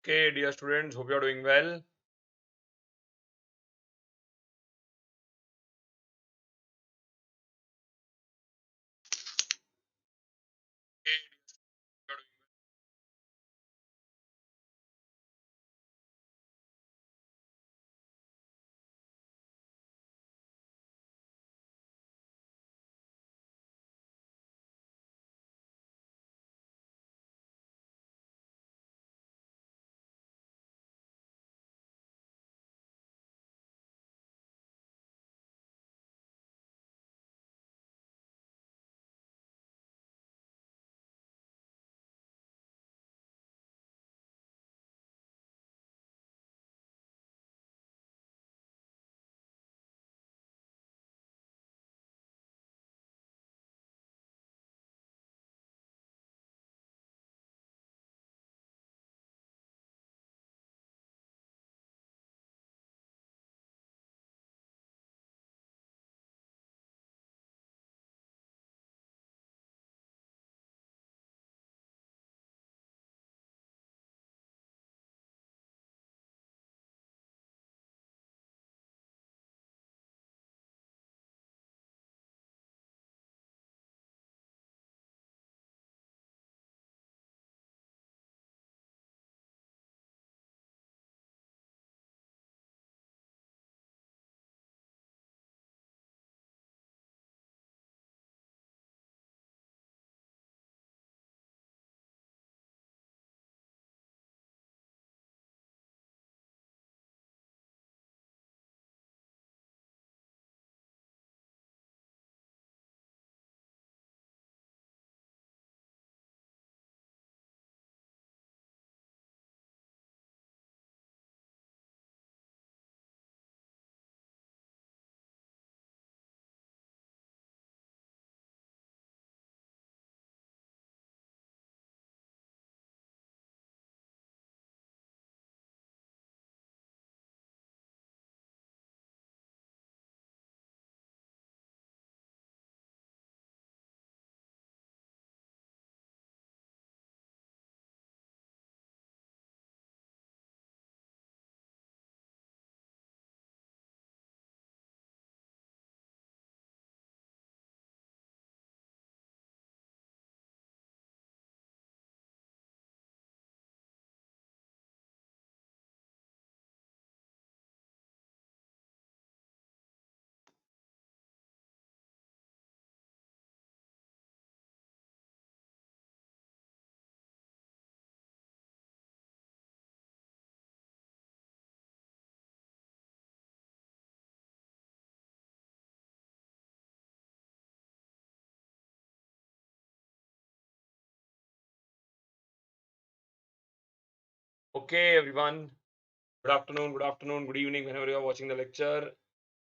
Okay, dear students, hope you're doing well. Okay, everyone. Good evening, whenever you are watching the lecture.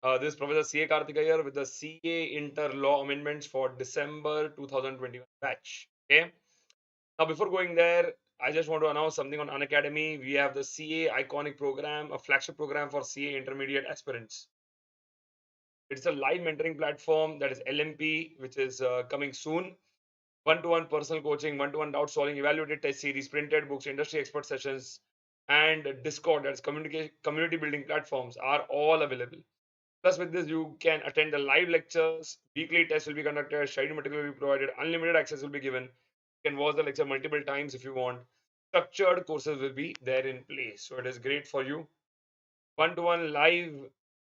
This is Professor C.A. Kartik Iyer with the CA Inter Law Amendments for December 2021 batch. Okay. Now, before going there, I just want to announce something on Unacademy. We have the CA Iconic program, a flagship program for CA intermediate aspirants. It's a live mentoring platform, that is LMP, which is coming soon. One-to-one personal coaching, one-to-one doubt solving, evaluated test series, printed books, industry expert sessions, and Discord, that's community building platforms, are all available. Plus, with this, you can attend the live lectures, weekly tests will be conducted, study material will be provided, unlimited access will be given. You can watch the lecture multiple times if you want. Structured courses will be there in place. So it is great for you. One-to-one live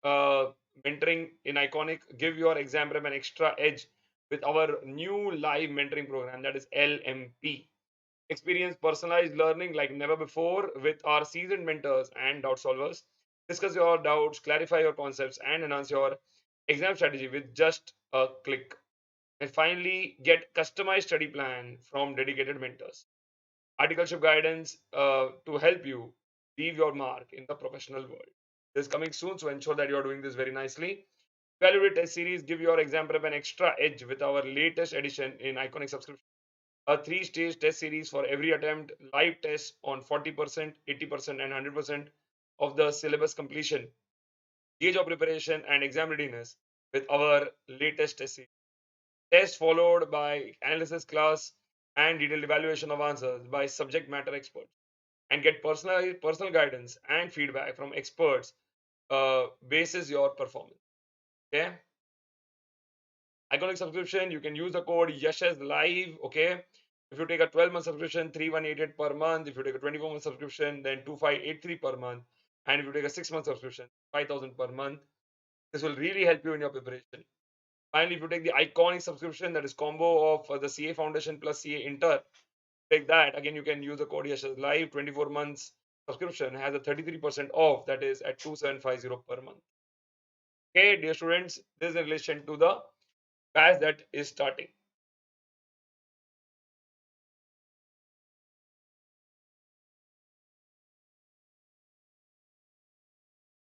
uh, mentoring in Iconic. Give your exam prep an extra edge with our new live mentoring program, that is LMP. Experience personalized learning like never before with our seasoned mentors and doubt solvers. Discuss your doubts, clarify your concepts, and enhance your exam strategy with just a click. And finally, get customized study plan from dedicated mentors. Articleship guidance to help you leave your mark in the professional world. This is coming soon, so ensure that you are doing this very nicely. Evaluate test series, give your exam prep an extra edge with our latest edition in Iconic subscription. A three-stage test series for every attempt, live tests on 40%, 80%, and 100% of the syllabus completion, gauge of preparation and exam readiness with our latest test series. Test followed by analysis class and detailed evaluation of answers by subject matter experts. and get personal guidance and feedback from experts basis your performance. Okay. Iconic subscription, you can use the code Yashes Live. Okay. If you take a 12-month subscription, 3188 per month. If you take a 24-month subscription, then 2583 per month. And if you take a 6-month subscription, 5000 per month. This will really help you in your preparation. Finally, if you take the iconic subscription, that is combo of the CA Foundation plus CA Inter, take that. Again, you can use the code Yashes Live. 24 months subscription has a 33% off. That is at 2750 per month. Okay, dear students, this is in relation to the batch that is starting.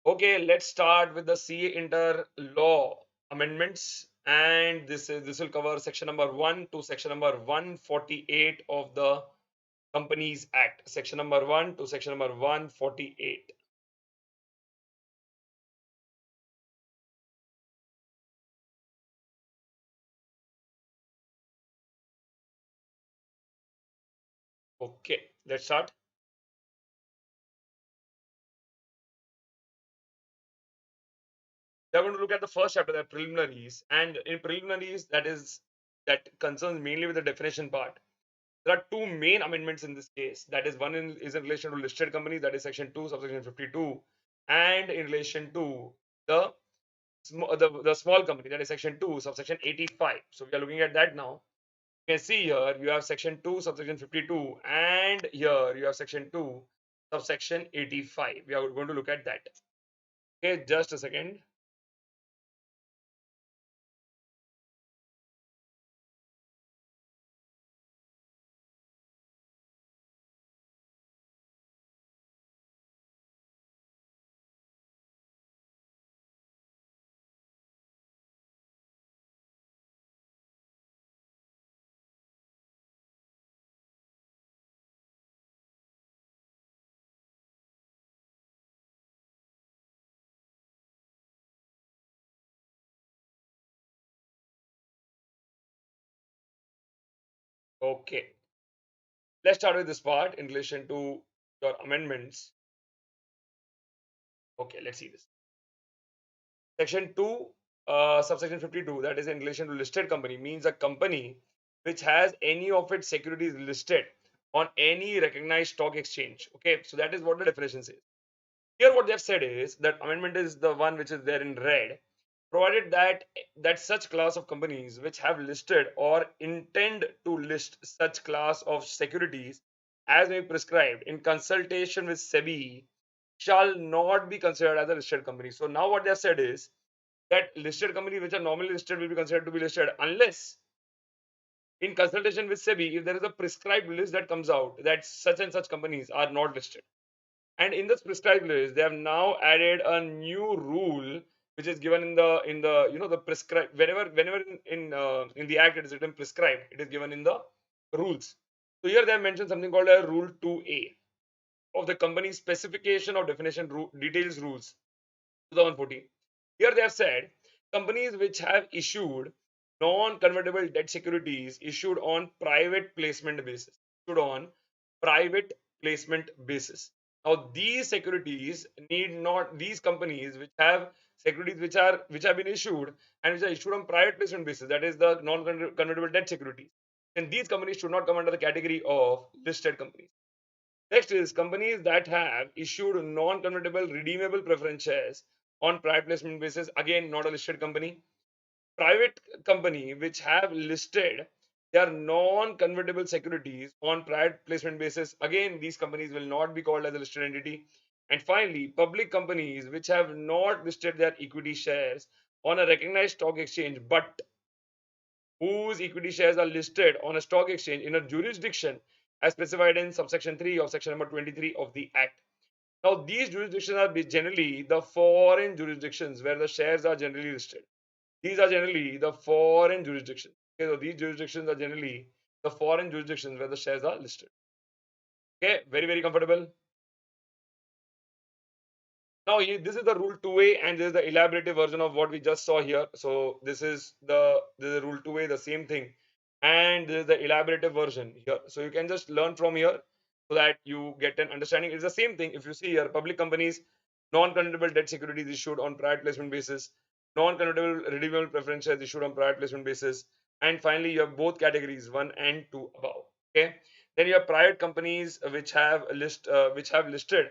Okay, let's start with the CA Inter law amendments, and this will cover section number 1 to section number 148 of the Companies Act. Section number 1 to section number 148. Okay, let's start. We're going to look at the first chapter, that preliminaries, and in preliminaries, that concerns mainly with the definition part. There are two main amendments in this case. That is, one is in relation to listed companies, that is section 2, subsection 52, and in relation to the the small company, that is section 2, subsection 85. So we are looking at that now. You can see here you have section 2, subsection 52, and here you have section 2, subsection 85. We are going to look at that. Okay, just a second. Okay, let's start with this part in relation to your amendments. Okay, let's see this. Section 2, subsection 52, that is in relation to listed company, means a company which has any of its securities listed on any recognized stock exchange. Okay, so that is what the definition says. Here, what they have said is that amendment is the one which is there in red, provided that such class of companies which have listed or intend to list such class of securities as may be prescribed in consultation with SEBI shall not be considered as a listed company. So now what they have said is that listed companies which are normally listed will be considered to be listed unless in consultation with SEBI, if there is a prescribed list that comes out that such and such companies are not listed. And in this prescribed list, they have now added a new rule which is given in the the prescribed, whenever in the act it is written prescribed, it is given in the rules. So here they have mentioned something called a rule 2A of the company specification of definition details rules 2014. Here they have said companies which have issued non-convertible debt securities issued on private placement basis. Issued on private placement basis. Now these securities need not, these companies which have securities which have been issued and which are issued on private placement basis, that is the non-convertible debt securities, then these companies should not come under the category of listed companies. Next is companies that have issued non-convertible redeemable preference shares on private placement basis. Again, not a listed company. Private company which have listed their non-convertible securities on private placement basis. Again, these companies will not be called as a listed entity. And finally, public companies which have not listed their equity shares on a recognized stock exchange but whose equity shares are listed on a stock exchange in a jurisdiction as specified in subsection 3 of section number 23 of the Act. Now, these jurisdictions are generally the foreign jurisdictions where the shares are generally listed. These are generally the foreign jurisdictions. Okay, so these jurisdictions are generally the foreign jurisdictions where the shares are listed. Okay, very, very comfortable. Now, this is the rule 2A, and this is the elaborative version of what we just saw here. So this is the rule 2A, the same thing, and this is the elaborative version here. So you can just learn from here. so that you get an understanding. It's the same thing. If you see here, public companies, non-convertible debt securities issued on private placement basis, non-convertible redeemable preference shares issued on private placement basis, and finally you have both categories 1 and 2 above. Okay, then you have private companies which have listed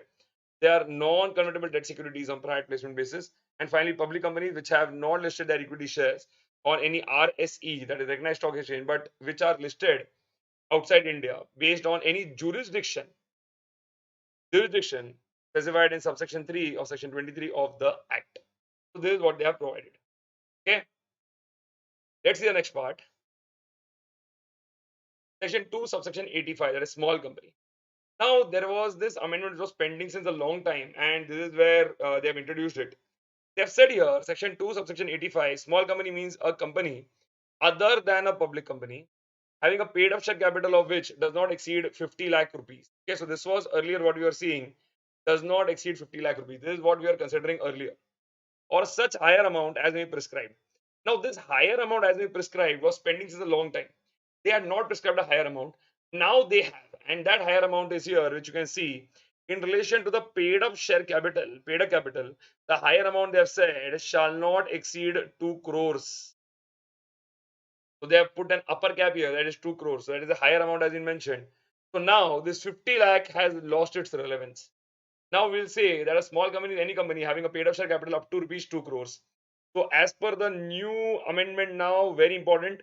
their non-convertible debt securities on private placement basis, and finally public companies which have not listed their equity shares on any RSE, that is recognized stock exchange, but which are listed outside India based on any jurisdiction specified in subsection 3 of section 23 of the Act. So this is what they have provided. Okay, let's see the next part. Section 2, subsection 85, that is small company. Now there was this amendment which was pending since a long time, and this is where they have introduced it. They have said here, section 2, subsection 85, small company means a company other than a public company having a paid up share capital of which does not exceed 50 lakh rupees. Okay, so this was earlier what we were seeing, does not exceed 50 lakh rupees. This is what we were considering earlier, or such higher amount as may be prescribed. Now this higher amount as may be prescribed was pending since a long time. They had not prescribed a higher amount. Now they have, and that higher amount is here, which you can see in relation to the paid up share capital, the higher amount they have said shall not exceed 2 crores. So they have put an upper cap here, that is 2 crores. So that is a higher amount as been mentioned. So now this 50 lakh has lost its relevance. Now we'll say that a small company, any company having a paid up share capital up to rupees 2 crores. So as per the new amendment now, very important,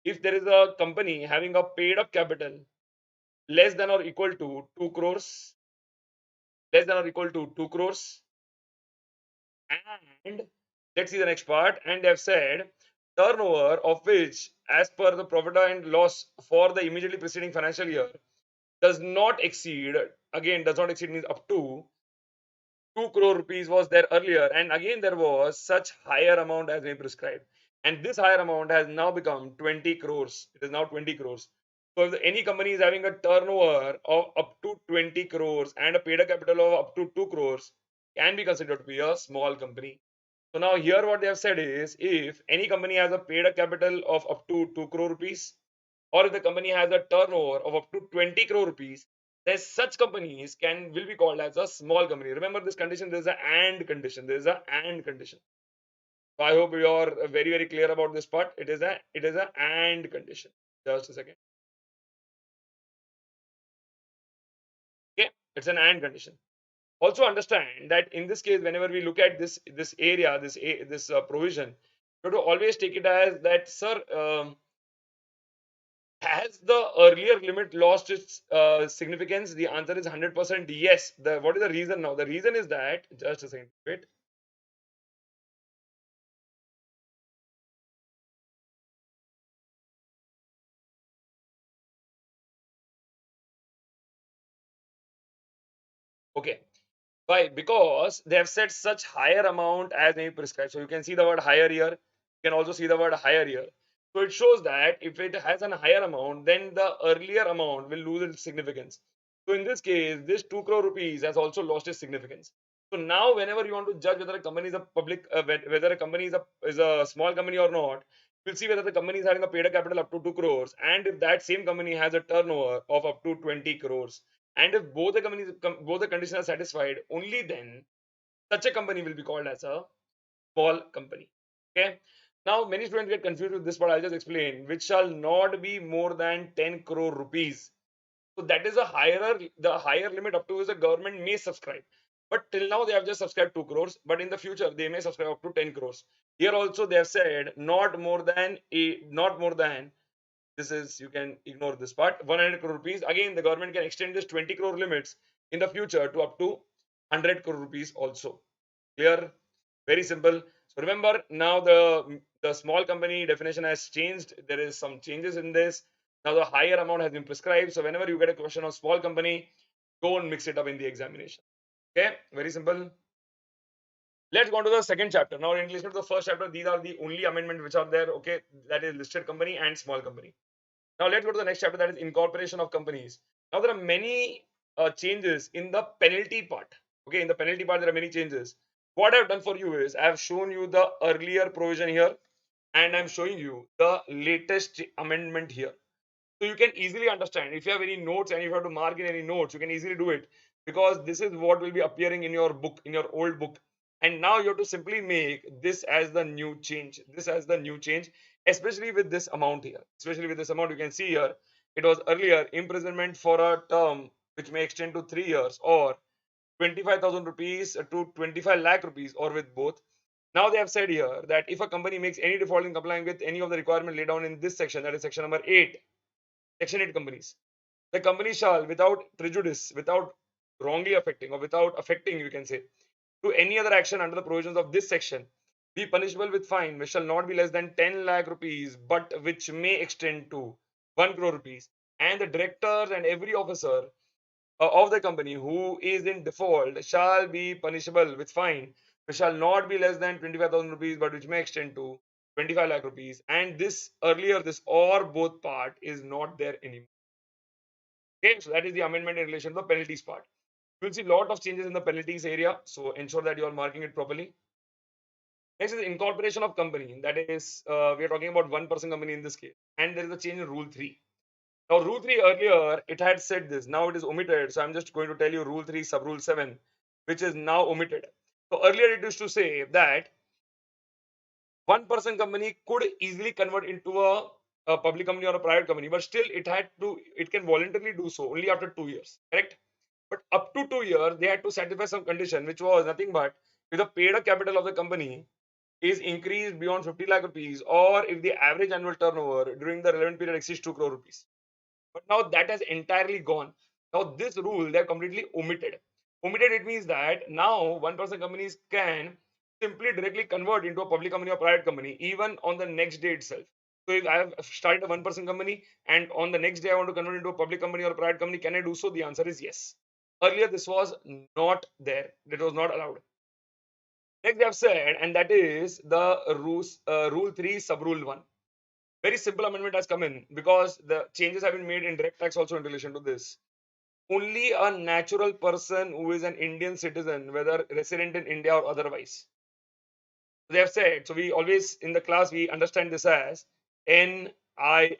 if there is a company having a paid up capital less than or equal to 2 crores, and let's see the next part, and they have said turnover of which as per the profit and loss for the immediately preceding financial year does not exceed, again does not exceed means up to 2 crore rupees was there earlier, and again there was such higher amount as may prescribed, and this higher amount has now become 20 crores. It is now 20 crores. So if any company is having a turnover of up to 20 crores and a paid up capital of up to 2 crores, can be considered to be a small company. So now here what they have said is, if any company has a paid up capital of up to 2 crore rupees, or if the company has a turnover of up to 20 crore rupees, then such companies will be called as a small company. Remember this condition, there is a and condition. There is a and condition. So I hope you are very clear about this part. It is a and condition. Just a second. Okay, it's an and condition. Also understand that in this case, whenever we look at this area, this provision, you have to always take it as that, sir. Has the earlier limit lost its significance? The answer is 100% yes. What is the reason now? The reason is that, just a second, wait. Okay. Why? Because they have set such higher amount as may be prescribed. So you can see the word higher here. You can also see the word higher here. So it shows that if it has a higher amount, then the earlier amount will lose its significance. So in this case, this 2 crore rupees has also lost its significance. So now, whenever you want to judge whether a company is a public, whether a company is a small company or not, you'll see whether the company is having a paid up capital up to 2 crores, and if that same company has a turnover of up to 20 crores, and if both the conditions are satisfied, only then such a company will be called as a small company. Okay. Now many students get confused with this, but I'll just explain. Which shall not be more than 10 crore rupees. So that is the higher limit up to which the government may subscribe. But till now they have just subscribed 2 crores, but in the future they may subscribe up to 10 crores. Here also they have said not more than this is, you can ignore this part, 100 crore rupees. Again, the government can extend this 20 crore limits in the future to up to 100 crore rupees also. Clear? Very simple. So remember, now the small company definition has changed. There is some changes in this. Now the higher amount has been prescribed. So whenever you get a question of small company, don't mix it up in the examination. Okay, very simple. Let's go on to the second chapter. Now in relation to the first chapter, these are the only amendments which are there. Okay, that is listed company and small company. Now let's go to the next chapter, that is incorporation of companies. Now there are many changes in the penalty part. Okay, in the penalty part there are many changes. What I've done for you is I have shown you the earlier provision here, and I'm showing you the latest amendment here. So you can easily understand if you have any notes and if you have to mark in any notes, you can easily do it because this is what will be appearing in your book, in your old book. And now you have to simply make this as the new change. This as the new change, especially with this amount here. Especially with this amount, you can see here it was earlier imprisonment for a term which may extend to 3 years or 25,000 rupees to 25 lakh rupees or with both. Now they have said here that if a company makes any default in complying with any of the requirements laid down in this section, that is section number 8, section 8 companies, the company shall, without prejudice, without wrongly affecting or without affecting, you can say, to any other action under the provisions of this section, be punishable with fine which shall not be less than 10 lakh rupees, but which may extend to 1 crore rupees. And the directors and every officer of the company who is in default shall be punishable with fine which shall not be less than 25,000 rupees, but which may extend to 25 lakh rupees. And this earlier, this or both part is not there anymore. Okay, so that is the amendment in relation to the penalties part. You will see a lot of changes in the penalties area, so ensure that you are marking it properly. Next is incorporation of company. That is, we are talking about one-person company in this case, and there is a change in Rule 3. Now, Rule 3 earlier it had said this. Now it is omitted. So I'm just going to tell you Rule 3 sub Rule 7, which is now omitted. So earlier it used to say that one-person company could easily convert into a public company or a private company, but still it can voluntarily do so only after 2 years. Correct? But up to 2 years, they had to satisfy some condition, which was nothing but if the paid up capital of the company is increased beyond 50 lakh rupees, or if the average annual turnover during the relevant period exceeds 2 crore rupees. But now that has entirely gone. Now this rule they have completely omitted. Omitted, it means that now one-person companies can simply directly convert into a public company or private company even on the next day itself. So if I have started a one-person company and on the next day I want to convert into a public company or a private company, can I do so? The answer is yes. Earlier this was not there. That was not allowed. Next they have said, and that is the rule 3 sub rule 1. Very simple amendment has come in because the changes have been made in direct tax also in relation to this. Only a natural person who is an Indian citizen, whether resident in India or otherwise. They have said, so we always in the class we understand this as NI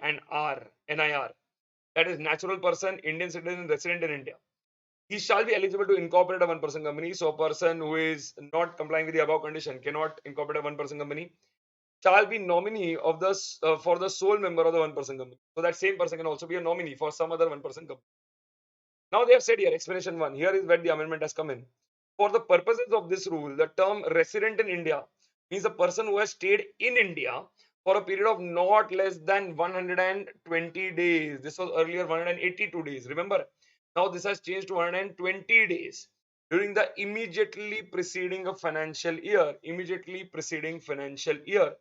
and R, NIR. That is natural person, Indian citizen, resident in India. He shall be eligible to incorporate a one-person company. So a person who is not complying with the above condition cannot incorporate a one-person company. Shall be nominee of the for the sole member of the one-person company. So that same person can also be a nominee for some other one-person company. Now they have said here, explanation 1. Here is where the amendment has come in. For the purposes of this rule, the term resident in India means a person who has stayed in India for a period of not less than 120 days. This was earlier 182 days. Remember, now this has changed to 120 days during the immediately preceding a financial year. Immediately preceding financial year.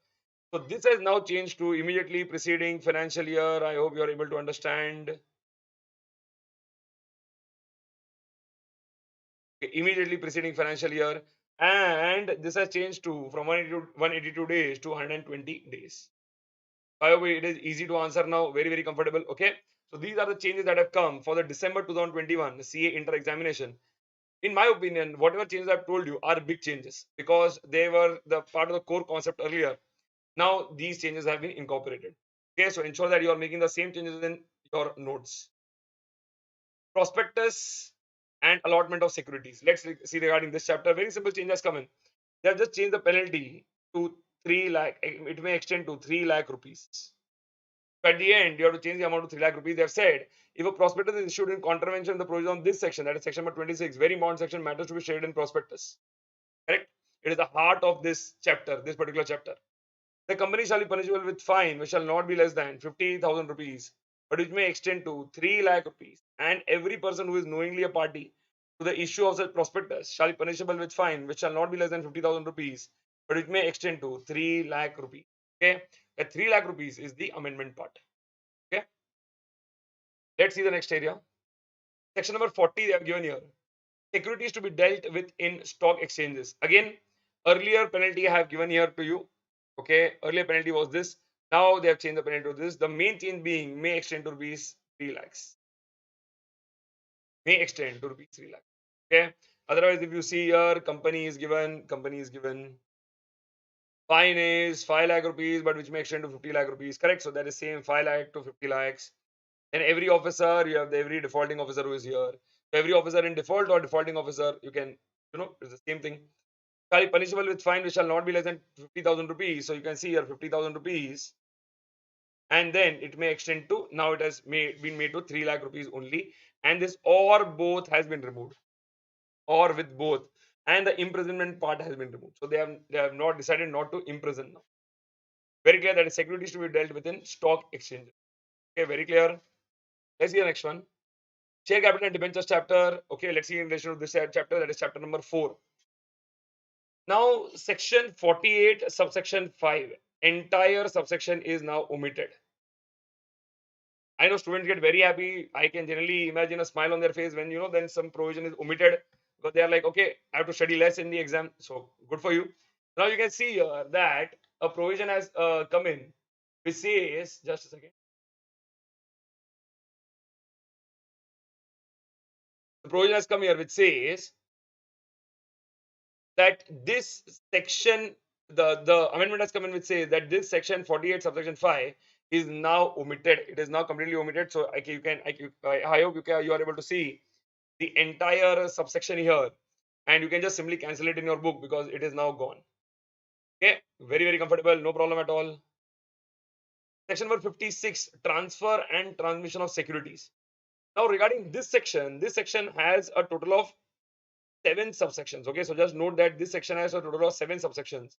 So this has now changed to immediately preceding financial year. I hope you are able to understand. Immediately preceding financial year, and this has changed to from 182 days to 120 days. By the way, it is easy to answer now, very comfortable. Okay, so these are the changes that have come for the December 2021 CA inter examination. In my opinion, whatever changes I've told you are big changes because they were the part of the core concept earlier. Now these changes have been incorporated. Okay, so ensure that you are making the same changes in your notes. Prospectus and allotment of securities. Let's see regarding this chapter. Very simple change has come in. They have just changed the penalty to 3 lakh. It may extend to 3 lakh rupees. So at the end, you have to change the amount to 3 lakh rupees. They have said if a prospectus is issued in contravention of the provision of this section, that is section number 26, very important section, matters to be shared in prospectus. Correct? It is the heart of this chapter, this particular chapter. The company shall be punishable with fine which shall not be less than 50,000 rupees, but which may extend to 3 lakh rupees. And every person who is knowingly a party to the issue of such prospectus shall be punishable with fine which shall not be less than 50,000 rupees, but which may extend to 3 lakh rupees. Okay, that 3 lakh rupees is the amendment part. Okay, let's see the next area. Section number 40 they have given here. Securities to be dealt with in stock exchanges. Again, earlier penalty I have given here to you. Okay, earlier penalty was this. Now they have changed the penalty to this. The main change being may extend to rupees 3 lakhs. May extend to rupees 3 lakhs. Okay. Otherwise, if you see here, company is given, fine is 5 lakh rupees, but which may extend to 50 lakh rupees. Correct. So that is same 5 lakh to 50 lakhs. And every officer, you have every defaulting officer who is here. Every officer in default or defaulting officer, you can, it's the same thing. Shall be punishable with fine which shall not be less than 50,000 rupees. So you can see here 50,000 rupees. And then it may extend to, now it has been made to 3 lakh rupees only. And this or both has been removed. Or with both. And the imprisonment part has been removed. So they have not decided not to imprison now. Very clear that securities to be dealt within stock exchange. Okay, very clear. Let's see the next one. Share capital and debentures chapter. Okay, let's see in relation to this chapter, that is chapter number 4. Now, section 48, subsection 5, entire subsection is now omitted. I know students get very happy. I can generally imagine a smile on their face when, then some provision is omitted, because they are like, okay, I have to study less in the exam. So good for you. Now you can see here that a provision has come in which says, just a second. The provision has come here which says that this section, the amendment has come in which says that this section 48 subsection 5 is now omitted. It is now completely omitted. So I hope you are able to see the entire subsection here, and you can just simply cancel it in your book because it is now gone. Okay, very comfortable, no problem at all. Section number 56, transfer and transmission of securities. Now regarding this section has a total of 7 subsections. Okay, so just note that this section has a total of 7 subsections.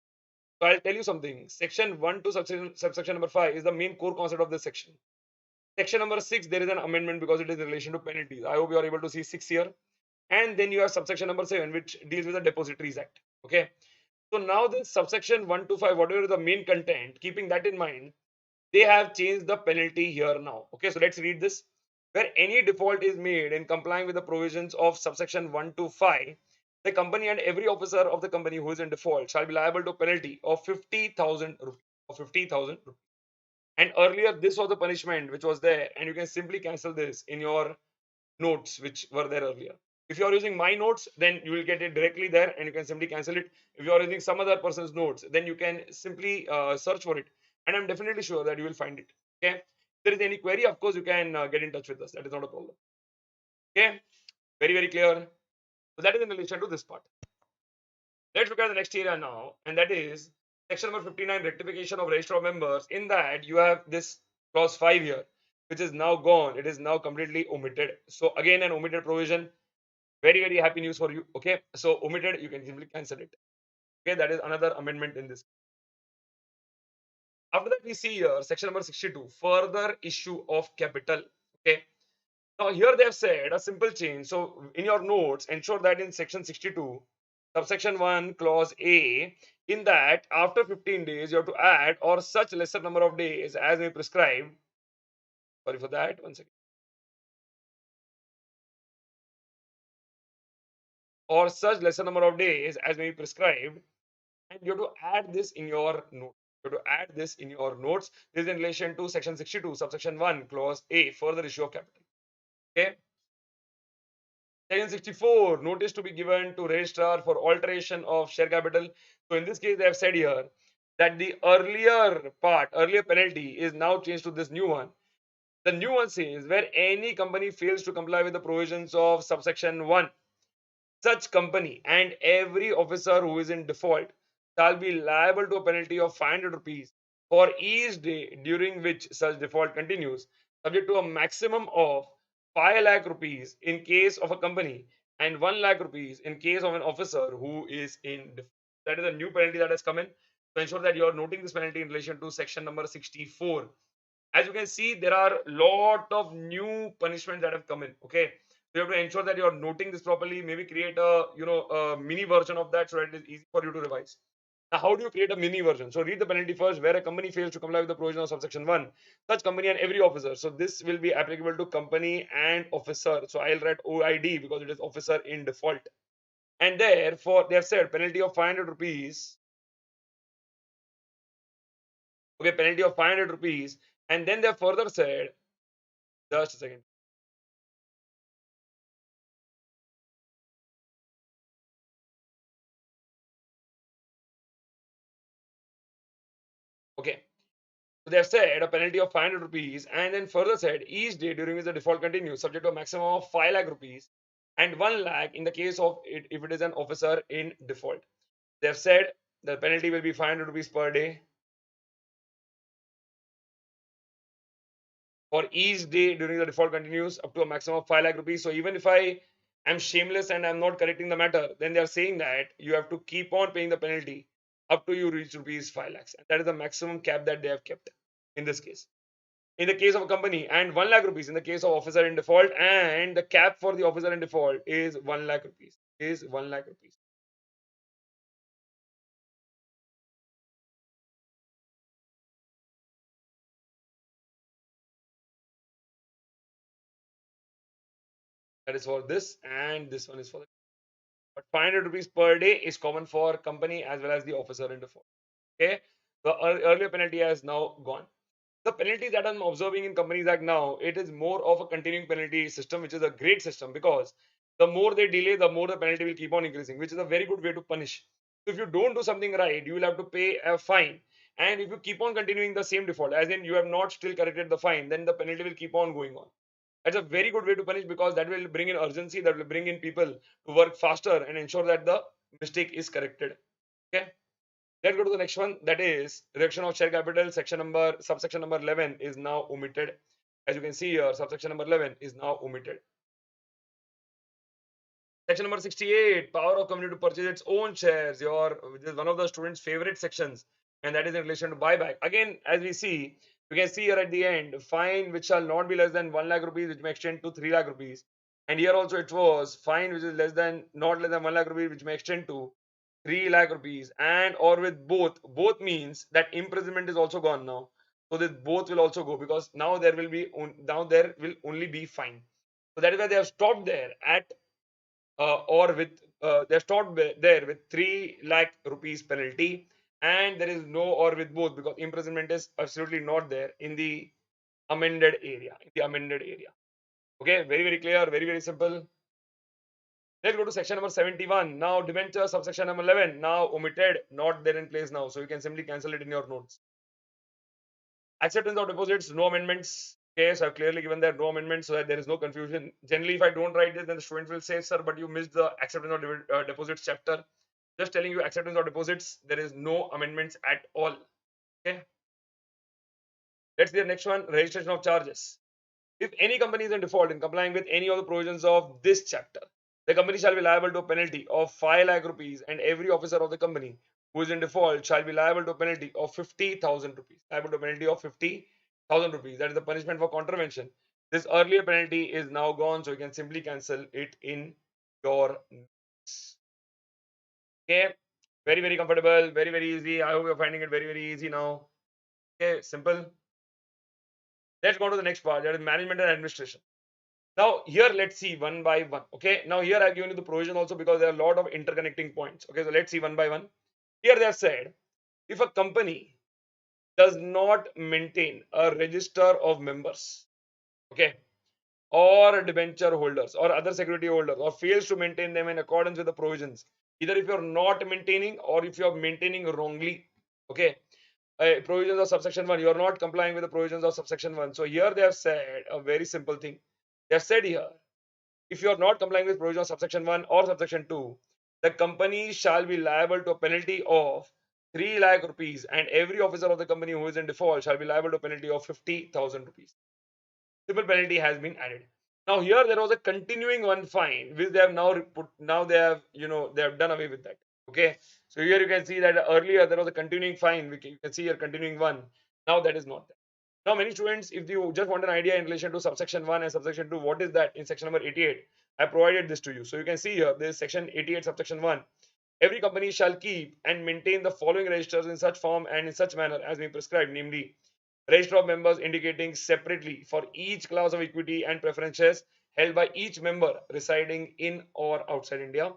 So I'll tell you something. Section 1 to subsection number 5 is the main core concept of this section. Section number 6, there is an amendment because it is in relation to penalties. I hope you are able to see 6 here. And then you have subsection number 7, which deals with the Depositories Act. Okay. So now this subsection 1 to 5, whatever is the main content, keeping that in mind, they have changed the penalty here now. Okay, so let's read this. Where any default is made in complying with the provisions of subsection 1 to 5, the company and every officer of the company who is in default shall be liable to a penalty of 50,000 rupees. And earlier, this was the punishment which was there, and you can simply cancel this in your notes which were there earlier. If you are using my notes, then you will get it directly there and you can simply cancel it. If you are using some other person's notes, then you can simply search for it. And I'm definitely sure that you will find it. Okay. If there is any query, of course, you can get in touch with us. That is not a problem. Okay. Very clear. So that is in relation to this part. Let's look at the next area now. And that is section number 59, rectification of register of members. In that, you have this clause 5 here, which is now gone. It is now completely omitted. So again, an omitted provision. Very happy news for you. Okay, so omitted, you can simply cancel it. Okay, that is another amendment in this. After that, we see here section number 62, further issue of capital. Okay, now here they have said a simple change. So in your notes, ensure that in section 62, subsection 1, clause A, in that after 15 days you have to add or such lesser number of days as may prescribed. Sorry for that. One second. Or such lesser number of days as may be prescribed, and you have to add this in your note. You have to add this in your notes. This is in relation to section 62, subsection 1, clause A, further issue of capital. Okay. Section 64, notice to be given to registrar for alteration of share capital. So in this case, they have said here that the earlier penalty is now changed to this new one. The new one says where any company fails to comply with the provisions of subsection 1, such company and every officer who is in default shall be liable to a penalty of 500 rupees for each day during which such default continues, subject to a maximum of 5 lakh rupees in case of a company and 1 lakh rupees in case of an officer who is in default. That is a new penalty that has come in. So ensure that you are noting this penalty in relation to section number 64. As you can see, there are a lot of new punishments that have come in. Okay, so you have to ensure that you are noting this properly. Maybe create a mini version of that so that it is easy for you to revise. Now, how do you create a mini version? So read the penalty first. Where a company fails to comply with the provision of subsection 1, such company and every officer. So this will be applicable to company and officer. So I'll write OID because it is officer in default. And therefore, they have said penalty of 500 rupees. Okay, penalty of 500 rupees. And then they have further said, just a second. Okay. So they have said a penalty of 500 rupees and then further said each day during which the default continues subject to a maximum of 5 lakh rupees and 1 lakh in the case of it if it is an officer in default. They have said the penalty will be 500 rupees per day for each day during the default continues up to a maximum of 5 lakh rupees. So even if I am shameless and I'm not correcting the matter, then they are saying that you have to keep on paying the penalty up to you reach rupees 5 lakhs. And that is the maximum cap that they have kept in this case. In the case of a company, and 1 lakh rupees in the case of officer in default, and the cap for the officer in default is 1 lakh rupees. Is 1 lakh rupees. That is for this, and this one is for the. But 500 rupees per day is common for company as well as the officer in default. Okay, the earlier penalty has now gone. The penalties that I'm observing in Companies Act now, it is more of a continuing penalty system, which is a great system because the more they delay, the more the penalty will keep on increasing, which is a very good way to punish. So if you don't do something right, you will have to pay a fine. And if you keep on continuing the same default, as in you have not still corrected the fine, then the penalty will keep on going on. That's a very good way to punish because that will bring in urgency, that will bring in people to work faster and ensure that the mistake is corrected. Okay. Let's go to the next one. That is reduction of share capital. Subsection number 11 is now omitted. As you can see here, subsection number 11 is now omitted. Section number 68, power of company to purchase its own shares. This is one of the students' favorite sections, and that is in relation to buyback. Again, as we can see here at the end, fine which shall not be less than 1 lakh rupees, which may extend to 3 lakh rupees. And here also it was fine which is not less than 1 lakh rupees, which may extend to 3 lakh rupees, and or with both. Both means that imprisonment is also gone now. So this both will also go because now there will only be fine. So that is why they have stopped there at or with they're stopped there with 3 lakh rupees penalty, and there is no or with both because imprisonment is absolutely not there in the amended area. Okay, very clear, very simple. Let's go to section number 71. Now debenture subsection number 11 now omitted, not there in place now, so you can simply cancel it in your notes. Acceptance of deposits, no amendments. Okay, so I've clearly given there no amendments so that there is no confusion. Generally, if I don't write this, then the student will say, sir, but you missed the acceptance of deposits chapter. Just telling you acceptance of deposits, there is no amendments at all. Okay. Let's see the next one, registration of charges. If any company is in default in complying with any of the provisions of this chapter, the company shall be liable to a penalty of 5 lakh rupees, and every officer of the company who is in default shall be liable to a penalty of 50,000 rupees. Liable to a penalty of 50,000 rupees. That is the punishment for contravention. This earlier penalty is now gone, so you can simply cancel it in your notes. Okay, very comfortable, very easy. I hope you're finding it very easy now. Okay, simple. Let's go to the next part, that is management and administration. Now here let's see one by one. Okay, now here I've given you the provision also because there are a lot of interconnecting points. Okay, so let's see one by one. Here they have said if a company does not maintain a register of members, okay, or debenture holders or other security holders, or fails to maintain them in accordance with the provisions, either if you're not maintaining or if you're maintaining wrongly, okay, provisions of subsection 1, you are not complying with the provisions of subsection 1. So here they have said a very simple thing. They have said here, if you are not complying with provisions of subsection 1 or subsection 2, the company shall be liable to a penalty of 3 lakh rupees, and every officer of the company who is in default shall be liable to a penalty of 50,000 rupees. Simple penalty has been added. Now here there was a continuing one fine which they have now put. Now they have they have done away with that. Okay, so here you can see that earlier there was a continuing fine. You can see here continuing one. Now that is not there. Now many students, if you just want an idea in relation to subsection 1 and subsection 2, what is that in section number 88? I provided this to you. So you can see here there is section 88 subsection 1. Every company shall keep and maintain the following registers in such form and in such manner as may prescribed, namely register of members indicating separately for each class of equity and preferences held by each member residing in or outside India,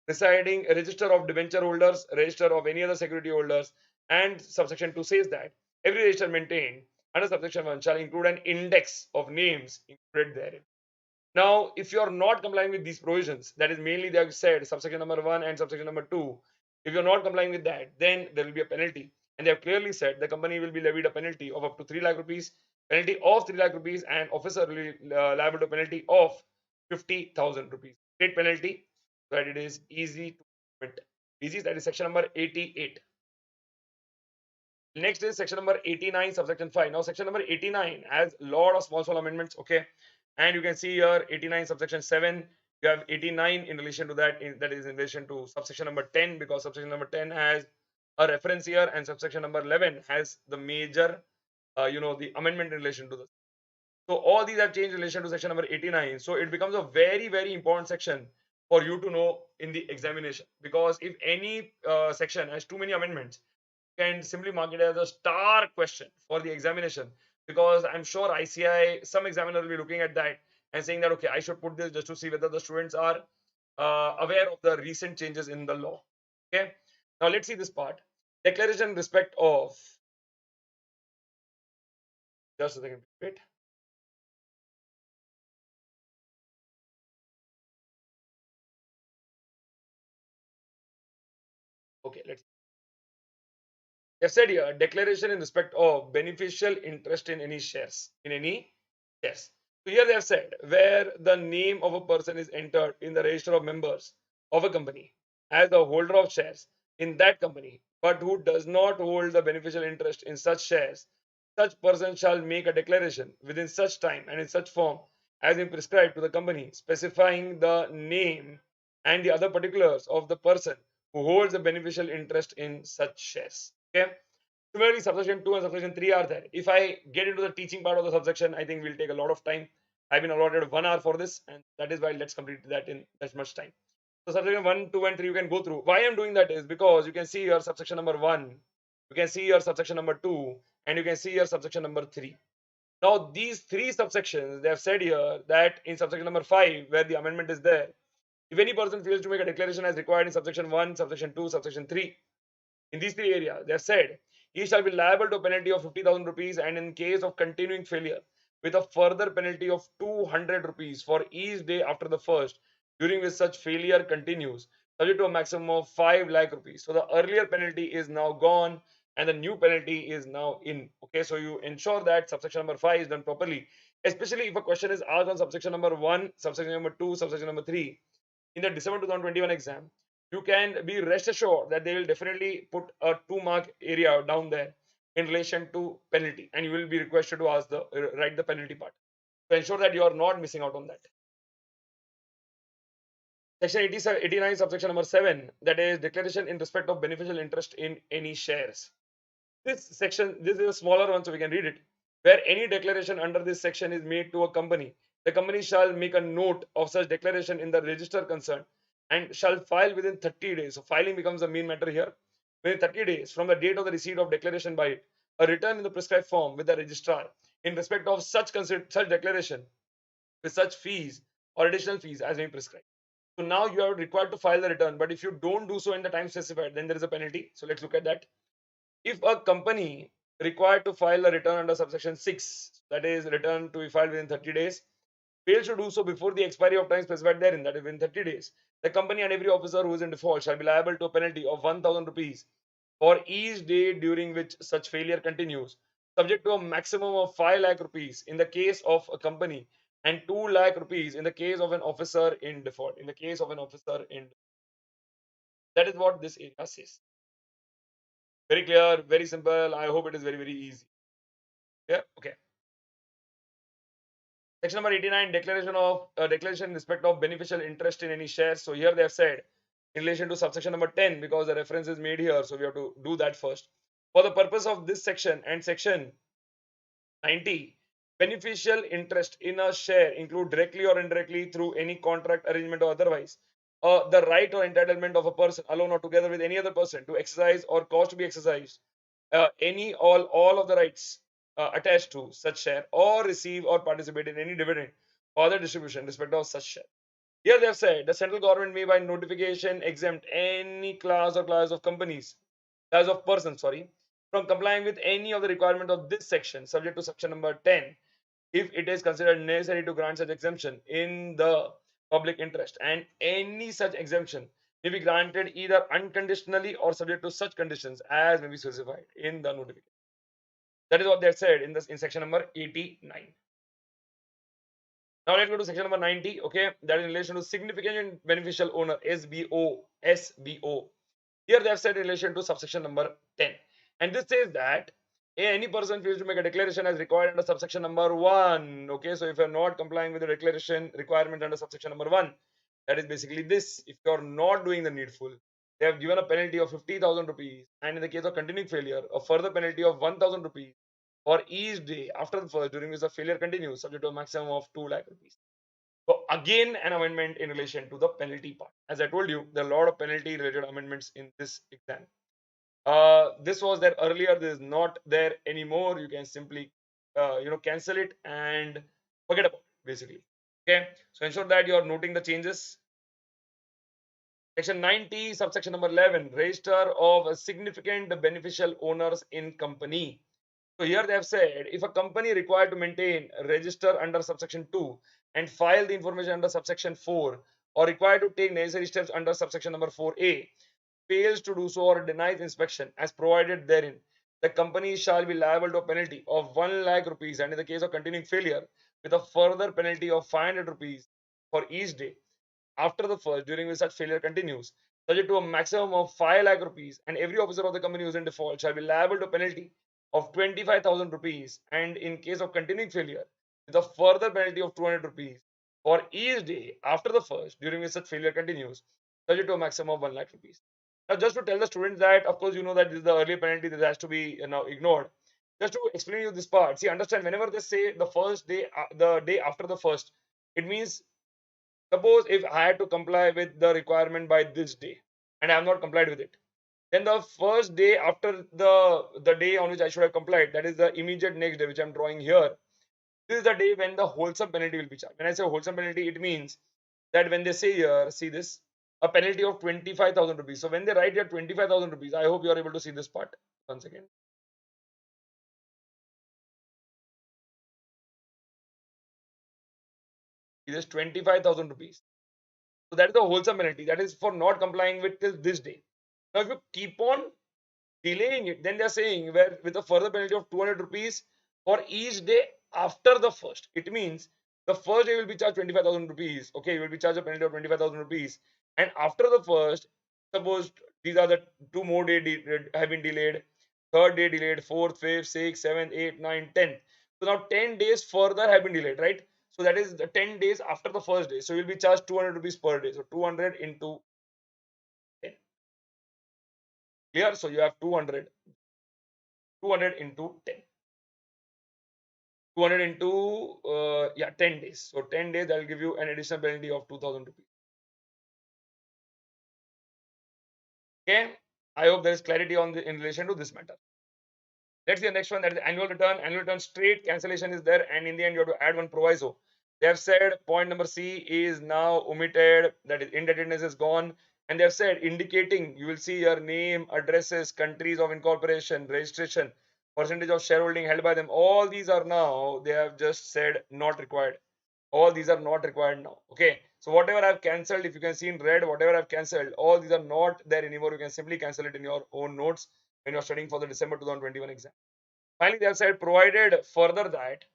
residing register of debenture holders, register of any other security holders, and subsection 2 says that every register maintained under subsection 1 shall include an index of names included therein. Now, if you are not complying with these provisions, that is mainly they have said subsection number 1 and subsection number 2, if you're not complying with that, then there will be a penalty. and they have clearly said the company will be levied a penalty of up to 3 lakh rupees, penalty of 3 lakh rupees, and officer will be liable to a penalty of 50,000 rupees. State penalty, so that it is easy to implement. Easy, that is section number 88. Next is section number 89, subsection 5. Now, section number 89 has a lot of small amendments. Okay, and you can see here 89 subsection 7. You have 89 in relation to that. That is in relation to subsection number 10, because subsection number 10 has a reference here, and subsection number 11 has the major, the amendment in relation to this. So all these have changed in relation to section number 89. So it becomes a very important section for you to know in the examination, because if any section has too many amendments, can simply mark it as a star question for the examination, because I'm sure ICI, some examiner will be looking at that and saying that, okay, I should put this just to see whether the students are aware of the recent changes in the law. Okay, now let's see this part. Declaration in respect of, just a second, wait. Okay, let's. They've said here, declaration in respect of beneficial interest in any shares. So here they have said where the name of a person is entered in the register of members of a company as the holder of shares in that company, but who does not hold the beneficial interest in such shares, such person shall make a declaration within such time and in such form as is prescribed to the company, specifying the name and the other particulars of the person who holds the beneficial interest in such shares. Okay. Similarly, subsection 2 and subsection 3 are there. If I get into the teaching part of the subsection, I think we'll take a lot of time. I've been allotted 1 hour for this, and that is why let's complete that in that much time. So subsection 1, 2, and 3 you can go through. Why I'm doing that is because you can see your subsection number 1, you can see your subsection number 2, and you can see your subsection number 3. Now these 3 subsections, they have said here that in subsection number 5, where the amendment is there, if any person fails to make a declaration as required in subsection 1, subsection 2, subsection 3, in these 3 areas, they have said he shall be liable to a penalty of 50,000 rupees, and in case of continuing failure, with a further penalty of 200 rupees for each day after the first, during which such failure continues, subject to a maximum of 5 lakh rupees. So the earlier penalty is now gone, and the new penalty is now in. Okay, so you ensure that subsection number 5 is done properly, especially if a question is asked on subsection number 1, subsection number 2, subsection number 3 in the December 2021 exam. You can be rest assured that they will definitely put a 2-mark area down there in relation to penalty, and you will be requested to ask the write the penalty part to ensure that you are not missing out on that. Section 87, 89, subsection number 7, that is declaration in respect of beneficial interest in any shares. This section, this is a smaller one, so we can read it. Where any declaration under this section is made to a company, the company shall make a note of such declaration in the register concerned and shall file within 30 days. So filing becomes the main matter here. Within 30 days from the date of the receipt of declaration by it, a return in the prescribed form with the registrar in respect of such declaration with such fees or additional fees as may be prescribed. So now you are required to file the return, but if you don't do so in the time specified, then there is a penalty. So let's look at that. If a company required to file a return under subsection 6, that is return to be filed within 30 days, fails to do so before the expiry of time specified therein, that is within 30 days, the company and every officer who is in default shall be liable to a penalty of 1,000 rupees for each day during which such failure continues, subject to a maximum of 5 lakh rupees in the case of a company and 2 lakh rupees in the case of an officer in default. In the case of an officer in, that is what this area says. Very clear, very simple. I hope it is very easy. Yeah, okay. Section number 89, declaration in respect of beneficial interest in any shares. So here they have said in relation to subsection number 10, because the reference is made here, so we have to do that first. For the purpose of this section and section 90, beneficial interest in a share include directly or indirectly through any contract, arrangement, or otherwise the right or entitlement of a person alone or together with any other person to exercise or cause to be exercised any all of the rights attached to such share, or receive or participate in any dividend or other distribution respect of such share. Here they have said the central government may by notification exempt any class or class of companies, class of persons, sorry, from complying with any of the requirement of this section, subject to section number 10, if it is considered necessary to grant such exemption in the public interest, and any such exemption may be granted either unconditionally or subject to such conditions as may be specified in the notification. That is what they said in section number 89. Now let's go to section number 90. Okay, that is in relation to significant beneficial owner, SBO. SBO. Here they have said in relation to subsection number 10. And this says that any person fails to make a declaration as required under subsection number 1. Okay, so if you're not complying with the declaration requirement under subsection number 1, that is basically this. If you're not doing the needful, they have given a penalty of 50,000 rupees, and in the case of continuing failure, a further penalty of 1,000 rupees for each day after the first during which the failure continues, subject to a maximum of 2 lakh rupees. So again, an amendment in relation to the penalty part. As I told you, there are a lot of penalty related amendments in this exam. This was there earlier. This is not there anymore. You can simply, cancel it and forget about it, basically. Okay. So ensure that you are noting the changes. Section 90, subsection number 11, register of significant beneficial owners in company. So here they have said, if a company required to maintain a register under subsection 2 and file the information under subsection 4, or required to take necessary steps under subsection number 4A, fails to do so or denies inspection as provided therein, the company shall be liable to a penalty of 1 lakh rupees, and in the case of continuing failure, with a further penalty of 500 rupees for each day after the first during which such failure continues, subject to a maximum of 5 lakh rupees, and every officer of the company who is in default shall be liable to a penalty of 25,000 rupees, and in case of continuing failure, with a further penalty of 200 rupees for each day after the first during which such failure continues, subject to a maximum of 1 lakh rupees. Now, just to tell the students that, of course, you know that this is the earlier penalty that has to be now ignored. Just to explain you this part, see, understand, whenever they say the first day, the day after the first, it means, suppose if I had to comply with the requirement by this day and I have not complied with it, then the first day after the day on which I should have complied, that is the immediate next day, which I'm drawing here. This is the day when the wholesome penalty will be charged. When I say wholesome penalty, it means that when they say here, see this, a penalty of 25,000 rupees. So when they write here 25,000 rupees, I hope you are able to see this part. Once again. It is 25,000 rupees. So that is the wholesome penalty. That is for not complying with till this day. Now, if you keep on delaying it, then they are saying where with a further penalty of 200 rupees for each day after the first. It means the first day will be charged 25,000 rupees. Okay, you will be charged a penalty of 25,000 rupees. And after the first, suppose these are the 2 more days have been delayed, third day delayed, fourth, fifth, sixth, seventh, eighth, ninth, 10th. So now 10 days further have been delayed, right? So that is the 10 days after the first day. So you'll be charged 200 rupees per day. So 200 into 10. Clear? So you have 200 into 10. 200 into 10 days. So 10 days, that will give you an additional penalty of 2,000 rupees. Okay. I hope there is clarity on in relation to this matter. Let's see the next one, that is annual return. Annual return straight cancellation is there, and in the end you have to add one proviso. They have said point number C is now omitted, that is indebtedness is gone, and they have said indicating, you will see your name, addresses, countries of incorporation, registration, percentage of shareholding held by them. All these are now, they have just said not required. All these are not required now. Okay, so whatever I've cancelled, if you can see in red, whatever I've cancelled, all these are not there anymore. You can simply cancel it in your own notes when you're studying for the December 2021 exam. Finally, they have said provided further that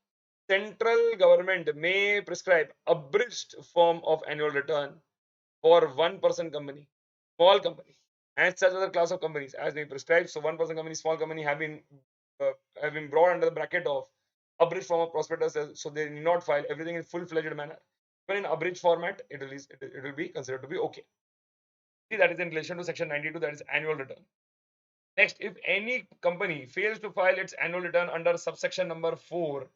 central government may prescribe abridged form of annual return for one-person company, small company, and such other class of companies as may prescribe. So one-person company, small company have been brought under the bracket of abridged form of prospectus, so they need not file everything in full-fledged manner. Even in abridged format, it will be considered to be okay. See, that is in relation to section 92, that is annual return. Next, if any company fails to file its annual return under subsection number 4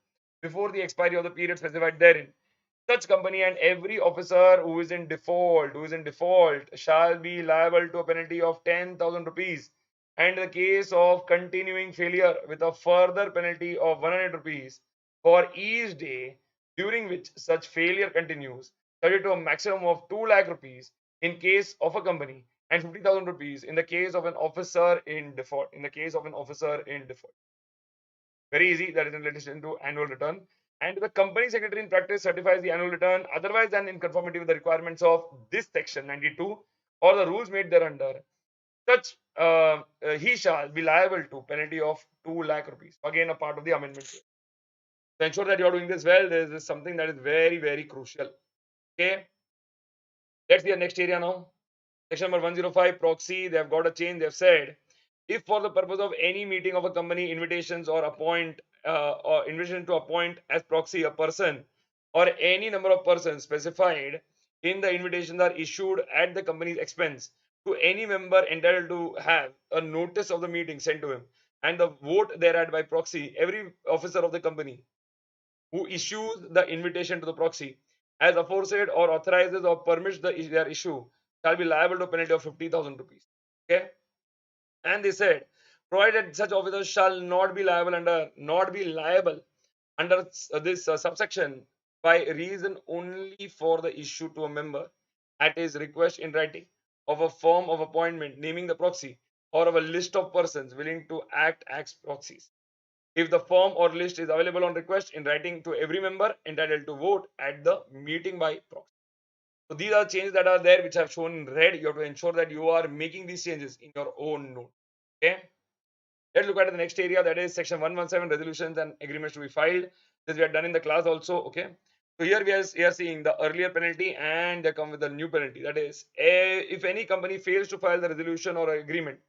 before the expiry of the period specified therein, such company and every officer who is in default shall be liable to a penalty of 10,000 rupees, and in the case of continuing failure, with a further penalty of 100 rupees for each day during which such failure continues, subject to a maximum of 2 lakh rupees in case of a company, and 50,000 rupees in the case of an officer in default. Very easy. That is in relation to annual return. And the company secretary in practice certifies the annual return otherwise than in conformity with the requirements of this section 92 or the rules made thereunder, such he shall be liable to penalty of 2 lakh rupees. Again, a part of the amendment. To ensure that you are doing this well, there is something that is very, very crucial. Okay, let's see the next area now. Section number 105, proxy. They have got a change. They have said, if for the purpose of any meeting of a company, invitations or invitation to appoint as proxy a person or any number of persons specified in the invitations are issued at the company's expense to any member entitled to have a notice of the meeting sent to him and the vote thereat by proxy, every officer of the company who issues the invitation to the proxy as aforesaid or authorizes or permits their issue shall be liable to a penalty of 50,000 rupees. Okay, and they said, provided such officers shall not be liable under this subsection by reason only for the issue to a member at his request in writing of a form of appointment naming the proxy or of a list of persons willing to act as proxies, if the form or list is available on request in writing to every member entitled to vote at the meeting by proxy. So these are changes that are there which have shown in red. You have to ensure that you are making these changes in your own note. Okay. Let's look at the next area, that is section 117, resolutions and agreements to be filed. This we have done in the class also. Okay. So here we are seeing the earlier penalty and they come with the new penalty. That is, if any company fails to file the resolution or agreement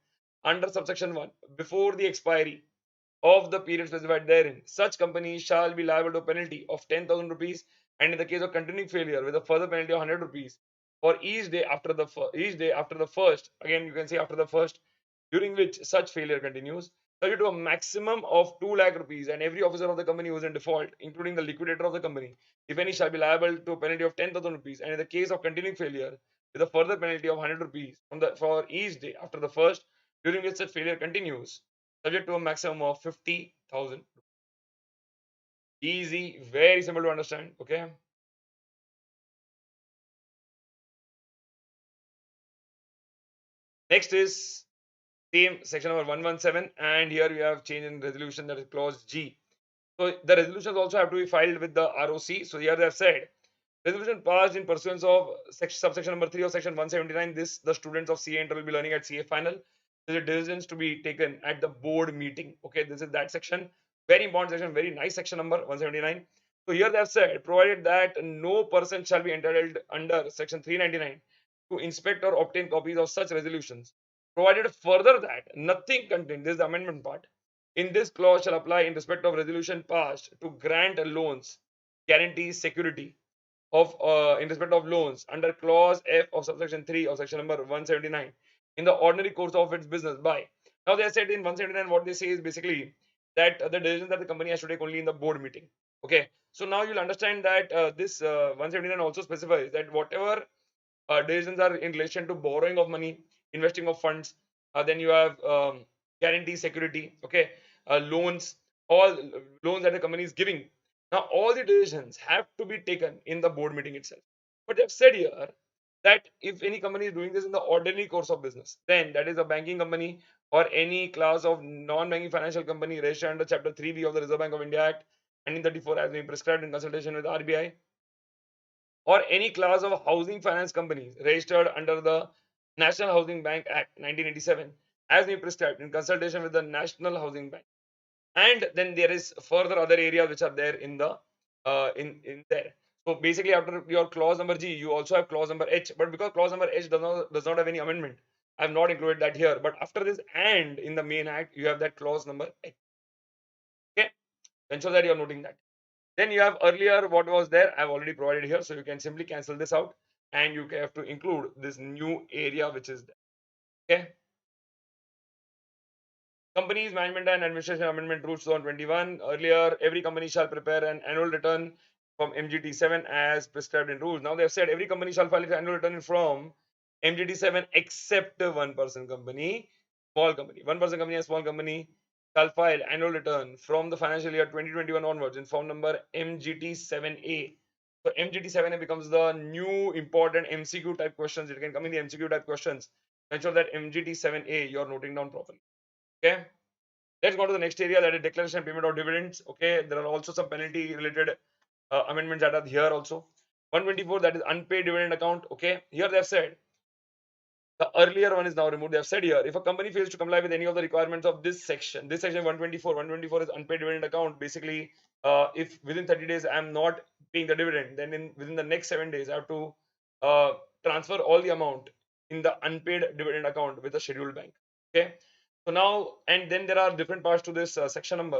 under subsection 1 before the expiry of the period specified therein, such company shall be liable to a penalty of 10,000 rupees, and in the case of continuing failure, with a further penalty of 100 rupees for each day after the first. Again, you can say after the first, during which such failure continues, subject to a maximum of 2 lakh rupees, and every officer of the company who is in default, including the liquidator of the company, if any, shall be liable to a penalty of 10,000 rupees, and in the case of continuing failure, with a further penalty of 100 rupees for each day after the first, during which such failure continues, subject to a maximum of 50,000. Easy, very simple to understand. Okay. Next is same section number 117, and here we have change in resolution, that is clause G. So the resolutions also have to be filed with the ROC. So here they have said, resolution passed in pursuance of subsection number 3 of section 179. This the students of CA Inter will be learning at CA final. There is a decisions to be taken at the board meeting. Okay, this is that section. Very important section, very nice section number 179. So here they have said, provided that no person shall be entitled under section 399 to inspect or obtain copies of such resolutions, provided further that nothing contained, this is the amendment part, in this clause shall apply in respect of resolution passed to grant loans, guarantees, security of in respect of loans under clause F of subsection 3 of section number 179 in the ordinary course of its business by. Now they have said in 179, what they say is basically that the decisions that the company has to take only in the board meeting. Okay, so now you'll understand that this 179 also specifies that whatever decisions are in relation to borrowing of money, investing of funds, then you have guarantee security, okay, loans, all loans that the company is giving. Now all the decisions have to be taken in the board meeting itself. But they've said here that if any company is doing this in the ordinary course of business, then that is a banking company or any class of non-banking financial company registered under chapter 3B of the Reserve Bank of India Act 1934 as being prescribed in consultation with RBI, or any class of housing finance companies registered under the National Housing Bank Act 1987 as may prescribed in consultation with the National Housing Bank. And then there is further other areas which are there in the in there. So basically after your clause number G, you also have clause number H, but because clause number H does not have any amendment, I have not included that here. But after this and in the main act, you have that clause number H. Okay, ensure that you are noting that. Then you have earlier what was there, I've already provided here. So you can simply cancel this out and you have to include this new area which is there. Okay. Companies Management and Administration Amendment Rules 2021. Earlier, every company shall prepare an annual return from MGT 7 as prescribed in rules. Now they have said every company shall file its annual return from MGT 7 except one person company, small company. One person company and small company shall file annual return from the financial year 2021 onwards in form number MGT 7A. So MGT 7A becomes the new important MCQ type questions. It can come in the MCQ type questions. Ensure that MGT 7A you are noting down properly. Okay. Let's go to the next area, that is declaration and payment of dividends. Okay, there are also some penalty related amendments that are here also. 124, that is unpaid dividend account. Okay, here they have said The earlier one is now removed. They have said here, if a company fails to comply with any of the requirements of this section 124 is unpaid dividend account. Basically, if within 30 days I'm not paying the dividend, then within the next 7 days I have to uh, transfer all the amount in the unpaid dividend account with a scheduled bank. Okay. So now, and then there are different parts to this section.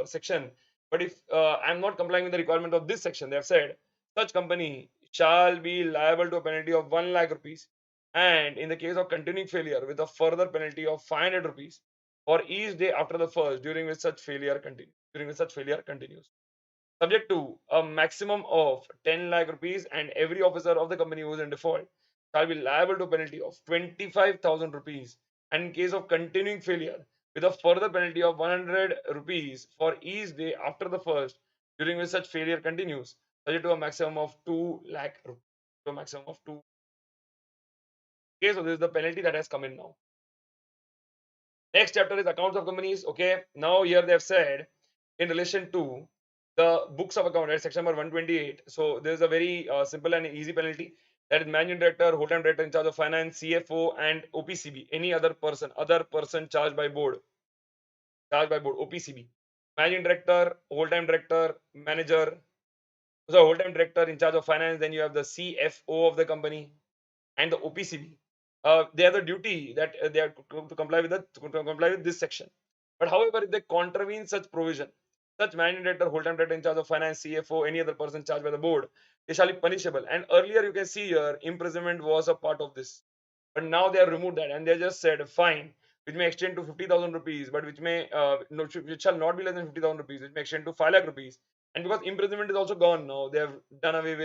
But if I'm not complying with the requirement of this section, they have said such company shall be liable to a penalty of 1 lakh rupees, and in the case of continuing failure, with a further penalty of 500 rupees for each day after the first during which such failure continues, subject to a maximum of 10 lakh rupees, and every officer of the company who is in default shall be liable to a penalty of 25,000 rupees, and in case of continuing failure, with a further penalty of 100 rupees for each day after the first during which such failure continues, subject to a maximum of 2 lakh rupees, to a maximum of 2. Okay, so this is the penalty that has come in now. Next chapter is accounts of companies. Okay, now here they have said in relation to the books of account at section number 128. So there is a very simple and easy penalty, that is managing director, whole-time director in charge of finance, CFO, and OPCB. Any other person charged by board, OPCB. Managing director, whole-time director, manager. So whole-time director in charge of finance. Then you have the CFO of the company and the OPCB. They have the duty that they are to comply with this section. But however, if they contravene such provision, such managing director, whole-time director in charge of finance, CFO, any other person charged by the board, they shall be punishable. And earlier you can see here, imprisonment was a part of this, but now they have removed that and they just said fine, which may extend to 50,000 rupees, but which may which shall not be less than 50,000 rupees, which may extend to 5 lakh rupees. And because imprisonment is also gone now, they have done away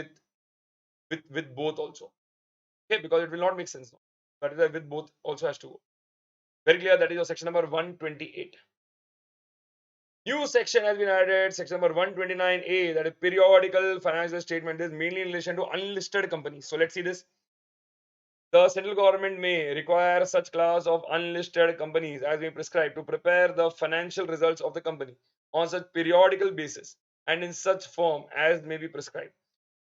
with both also. Okay, because it will not make sense now. That is why with both also has to go. Very clear. That is your section number 128. New section has been added, section number 129A, that is periodical financial statement. This is mainly in relation to unlisted companies. So let's see this. The central government may require such class of unlisted companies as may prescribe to prepare the financial results of the company on such periodical basis and in such form as may be prescribed,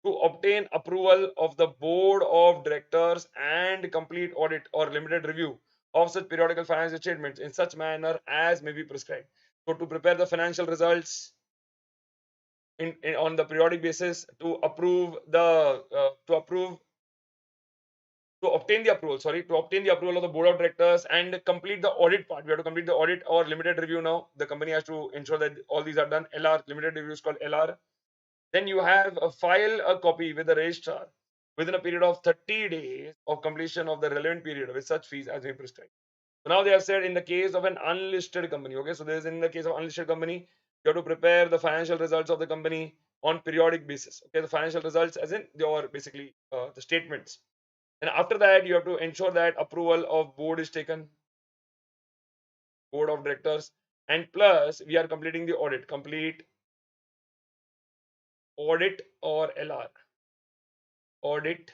to obtain approval of the board of directors and complete audit or limited review of such periodical financial statements in such manner as may be prescribed. So to prepare the financial results on the periodic basis, to obtain the approval of the board of directors and complete the audit part. We have to complete the audit or limited review now. The company has to ensure that all these are done. LR, limited review is called LR. Then you have file a copy with the registrar within a period of 30 days of completion of the relevant period with such fees as may prescribed. So now they have said in the case of an unlisted company. Okay, so there is in the case of unlisted company, you have to prepare the financial results of the company on periodic basis. Okay, the financial results as in your basically the statements. And after that, you have to ensure that approval of board is taken, board of directors, and plus we are completing the audit, complete audit or LR, audit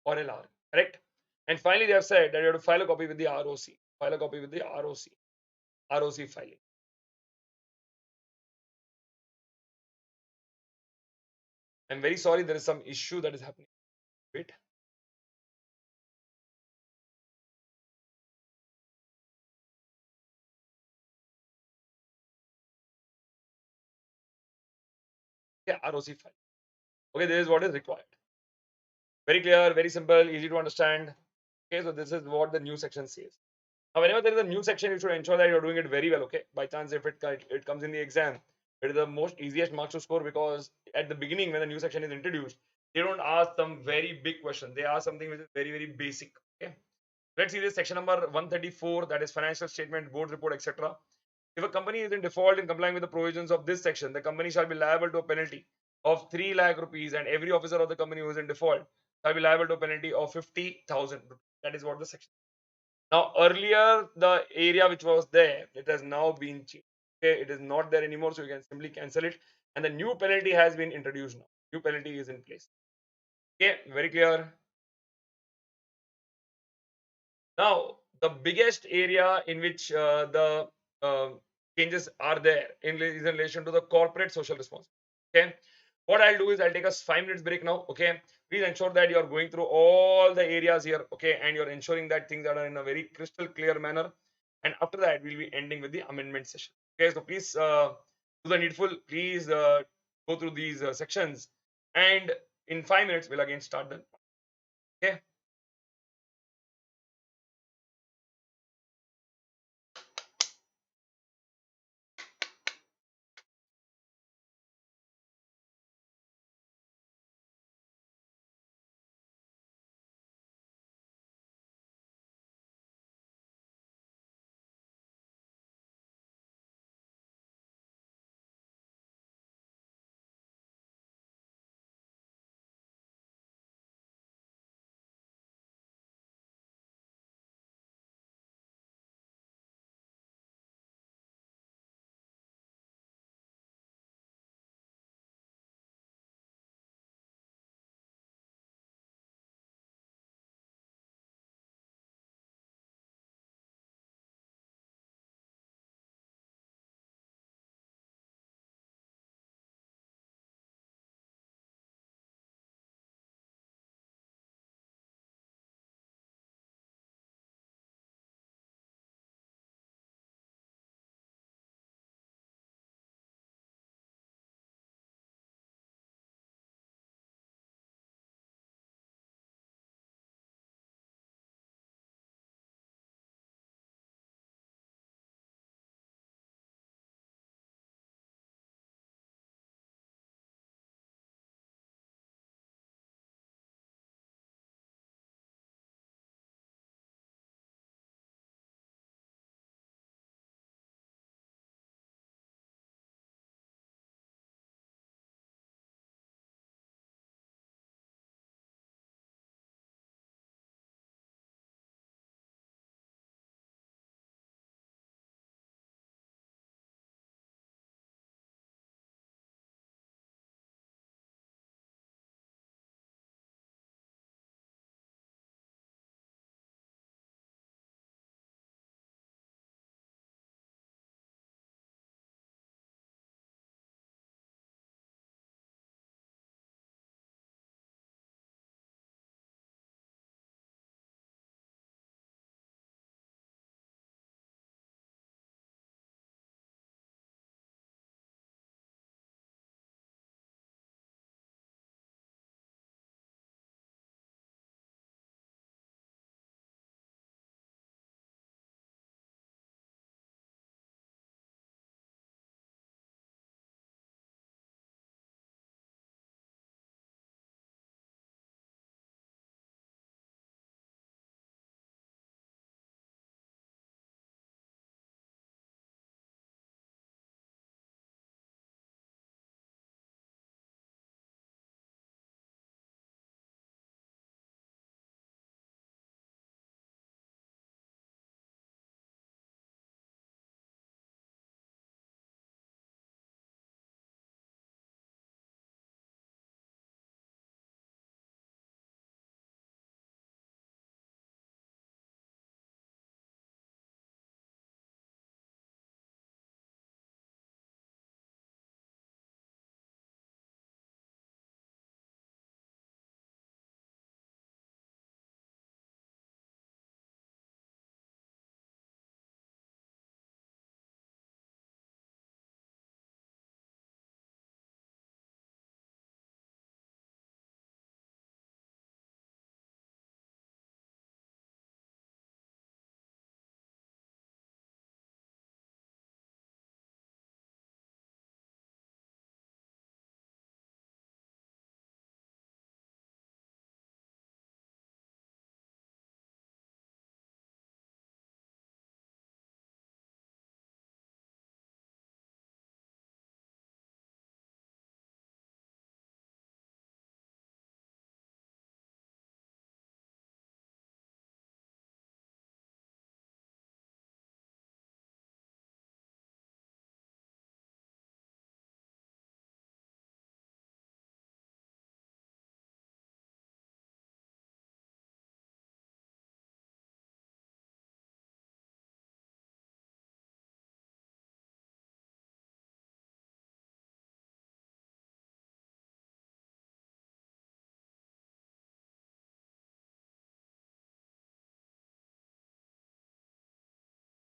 or LR, correct? And finally, they have said that you have to file a copy with the ROC, file a copy with the ROC filing. I'm very sorry, there is some issue that is happening. Wait. Yeah, ROC file. Okay, this is what is required. Very clear, very simple, easy to understand. Okay, so this is what the new section says. Now, whenever there is a new section, you should ensure that you're doing it very well. Okay, by chance, if it comes in the exam, it is the most easiest marks to score, because at the beginning, when the new section is introduced, they don't ask some very big question. They ask something which is very, very basic. Okay, let's see this section number 134, that is financial statement, board report, etc. If a company is in default in complying with the provisions of this section, the company shall be liable to a penalty of 3 lakh rupees, and every officer of the company who is in default shall be liable to a penalty of 50,000 rupees. That is what the section. Now, earlier, the area which was there, it has now been changed. Okay, it is not there anymore, so you can simply cancel it. And the new penalty has been introduced now. New penalty is in place. Okay, very clear. Now, the biggest area in which the changes are there is in relation to the corporate social responsibility. Okay. What I'll do is I'll take us 5 minutes break now. Okay. Please ensure that you're going through all the areas here. Okay. And you're ensuring that things are in a very crystal clear manner. And after that, we'll be ending with the amendment session. Okay. So please do the needful. Please go through these sections. And in 5 minutes, we'll again start them. Okay.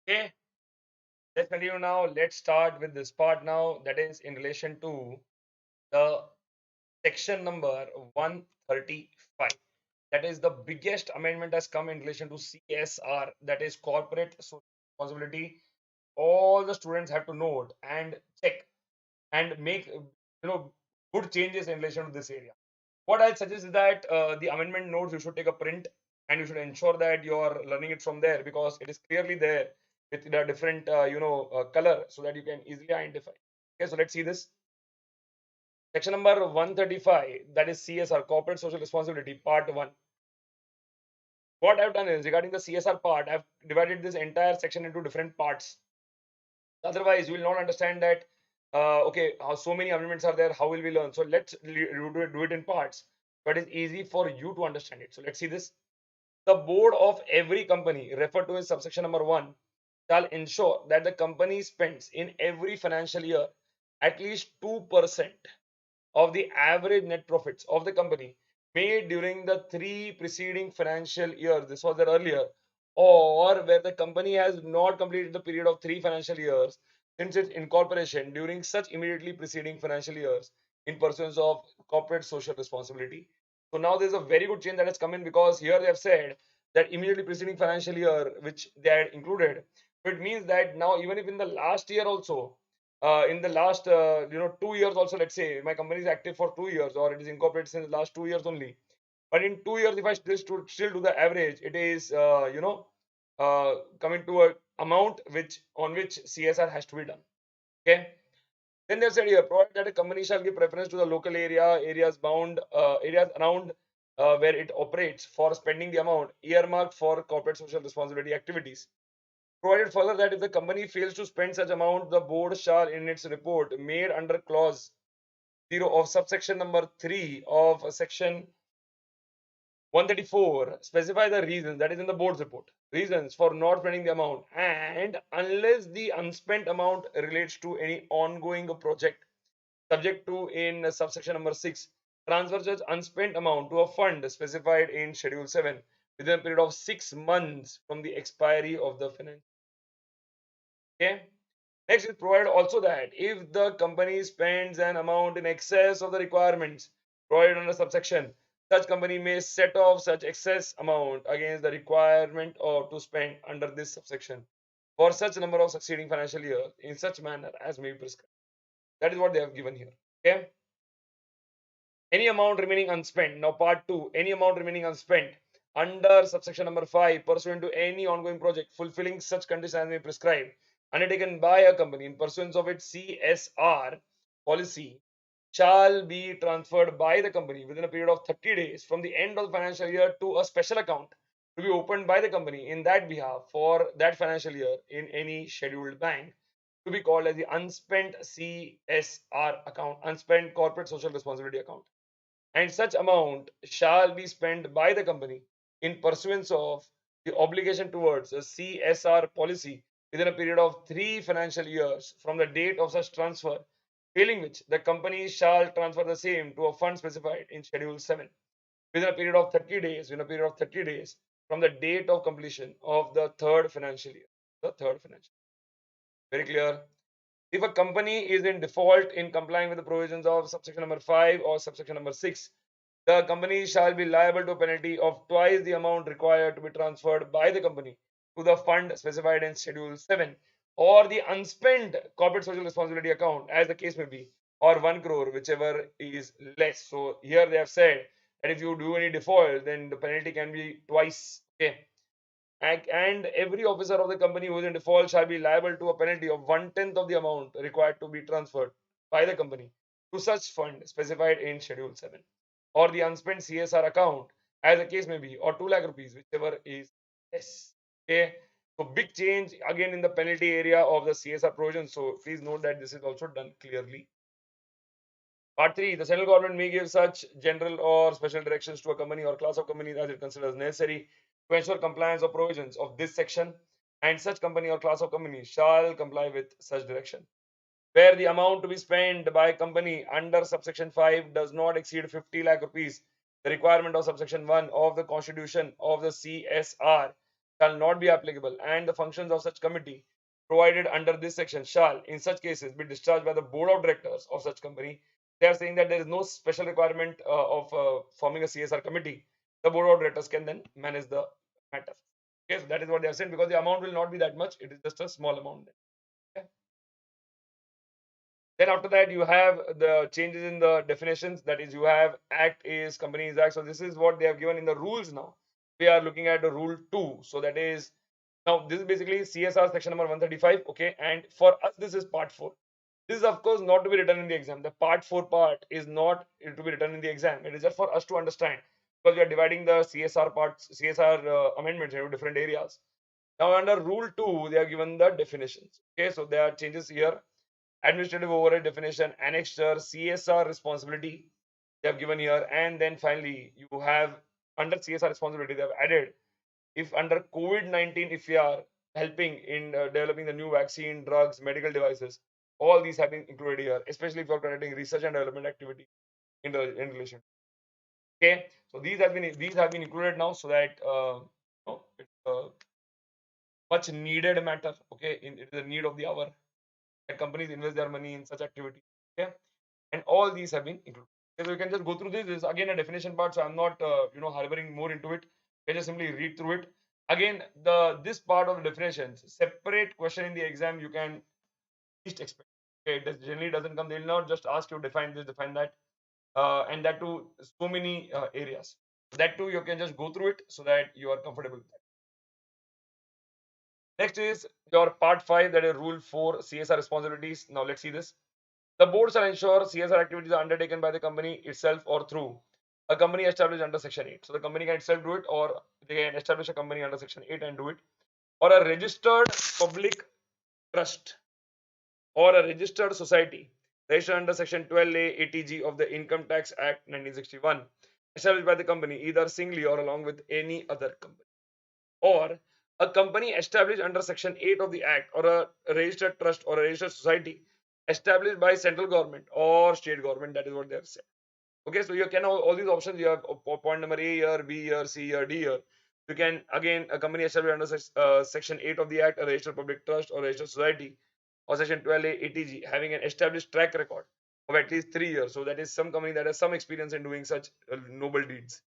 Okay, let's continue now. Let's start with this part now, that is in relation to the section number 135. That is the biggest amendment has come in relation to CSR, that is corporate social responsibility. All the students have to note and check and make good changes in relation to this area. What I'll suggest is that the amendment notes you should take a print and you should ensure that you're learning it from there, because it is clearly there with the different color, so that you can easily identify. Okay, so let's see this. Section number 135, that is CSR, Corporate Social Responsibility, Part 1. What I've done is, regarding the CSR part, I've divided this entire section into different parts. Otherwise, you will not understand that, okay, how so many amendments are there, how will we learn? So let's do it in parts, but it's easy for you to understand it. So let's see this. The board of every company, referred to in subsection number 1, shall ensure that the company spends in every financial year at least 2% of the average net profits of the company made during the 3 preceding financial years. This was there earlier. Or where the company has not completed the period of 3 financial years since its incorporation during such immediately preceding financial years in pursuance of corporate social responsibility. So now there's a very good change that has come in, because here they have said that immediately preceding financial year, which they had included. So it means that now, even if in the last year also, in the last 2 years also, let's say my company is active for 2 years, or it is incorporated since the last 2 years only, but in 2 years, if I still do the average, it is coming to a amount which on which CSR has to be done. Okay, then they said here, provided that a company shall give preference to the local areas around where it operates for spending the amount earmarked for corporate social responsibility activities. Provided further that if the company fails to spend such amount, the board shall, in its report made under clause 0 of subsection number 3 of section 134, specify the reasons, that is in the board's report, reasons for not spending the amount, and unless the unspent amount relates to any ongoing project subject to in subsection number 6, transfer such unspent amount to a fund specified in schedule 7 within a period of 6 months from the expiry of the finance. Okay. Next is provided also that if the company spends an amount in excess of the requirements provided under subsection, such company may set off such excess amount against the requirement or to spend under this subsection for such number of succeeding financial years in such manner as may be prescribed. That is what they have given here. Okay. Any amount remaining unspent. Now part 2, any amount remaining unspent under subsection number 5 pursuant to any ongoing project fulfilling such conditions as may prescribe undertaken by a company in pursuance of its CSR policy shall be transferred by the company within a period of 30 days from the end of the financial year to a special account to be opened by the company in that behalf for that financial year in any scheduled bank, to be called as the unspent CSR account, unspent corporate social responsibility account, and such amount shall be spent by the company in pursuance of the obligation towards a CSR policy within a period of 3 financial years from the date of such transfer, failing which the company shall transfer the same to a fund specified in schedule 7 within a period of 30 days, from the date of completion of the third financial year. The third financial year. Very clear. If a company is in default in complying with the provisions of subsection number 5 or subsection number 6, the company shall be liable to a penalty of twice the amount required to be transferred by the company to the fund specified in schedule 7 or the unspent corporate social responsibility account, as the case may be, or 1 crore, whichever is less. So here they have said that if you do any default, then the penalty can be twice. Okay. And every officer of the company who is in default shall be liable to a penalty of 1/10 of the amount required to be transferred by the company to such fund specified in schedule 7 or the unspent CSR account, as the case may be, or 2 lakh rupees, whichever is less. Okay, so big change again in the penalty area of the CSR provision, so please note that this is also done clearly. Part 3, the central government may give such general or special directions to a company or class of companies as it considers necessary to ensure compliance of provisions of this section, and such company or class of companies shall comply with such direction. Where the amount to be spent by a company under subsection 5 does not exceed 50 lakh rupees, the requirement of subsection 1 of the constitution of the CSR shall not be applicable, and the functions of such committee provided under this section shall, in such cases, be discharged by the board of directors of such company. They are saying that there is no special requirement of forming a CSR committee. The board of directors can then manage the matter. Okay, so that is what they are saying, because the amount will not be that much. It is just a small amount. Okay. Then after that, you have the changes in the definitions. That is, you have Act is Companies Act. So this is what they have given in the rules now. We are looking at the rule 2. So that is, now this is basically CSR section number 135. Okay, and for us this is part 4. This is of course not to be written in the exam. The part 4 part is not to be written in the exam. It is just for us to understand, because we are dividing the CSR parts, CSR amendments into different areas. Now under rule 2, they are given the definitions. Okay, so there are changes here. Administrative overhead definition, annexure, CSR responsibility they have given here, and then finally you have under CSR responsibility they have added, if under COVID-19, if we are helping in developing the new vaccine, drugs, medical devices, all these have been included here, especially if you are conducting research and development activity in relation. Okay, so these have been included now, so that it's much needed matter. Okay, it is the need of the hour that companies invest their money in such activity. Okay, and all these have been included. Okay, so you can just go through this. This is again a definition part, so I'm not harboring more into it. You can just simply read through it. Again, this part of the definitions, separate question in the exam, you can least expect. Okay, it generally doesn't come. They'll not just ask you define this, define that, and that too so many areas. That too you can just go through it so that you are comfortable with that. Next is your part 5, that is rule 4, CSR responsibilities. Now let's see this. The board shall ensure CSR activities are undertaken by the company itself or through a company established under Section 8. So the company can itself do it, or they can establish a company under Section 8 and do it, or a registered public trust, or a registered society registered under Section 12A ATG of the Income Tax Act 1961, established by the company either singly or along with any other company, or a company established under Section 8 of the Act, or a registered trust or a registered society established by central government or state government. That is what they have said. Okay, so you can all these options. You have point number A here, B here, C here, D here. You can again a company established under Section 8 of the Act, a registered public trust or registered society, or Section 12A ATG, having an established track record of at least 3 years. So that is some company that has some experience in doing such noble deeds.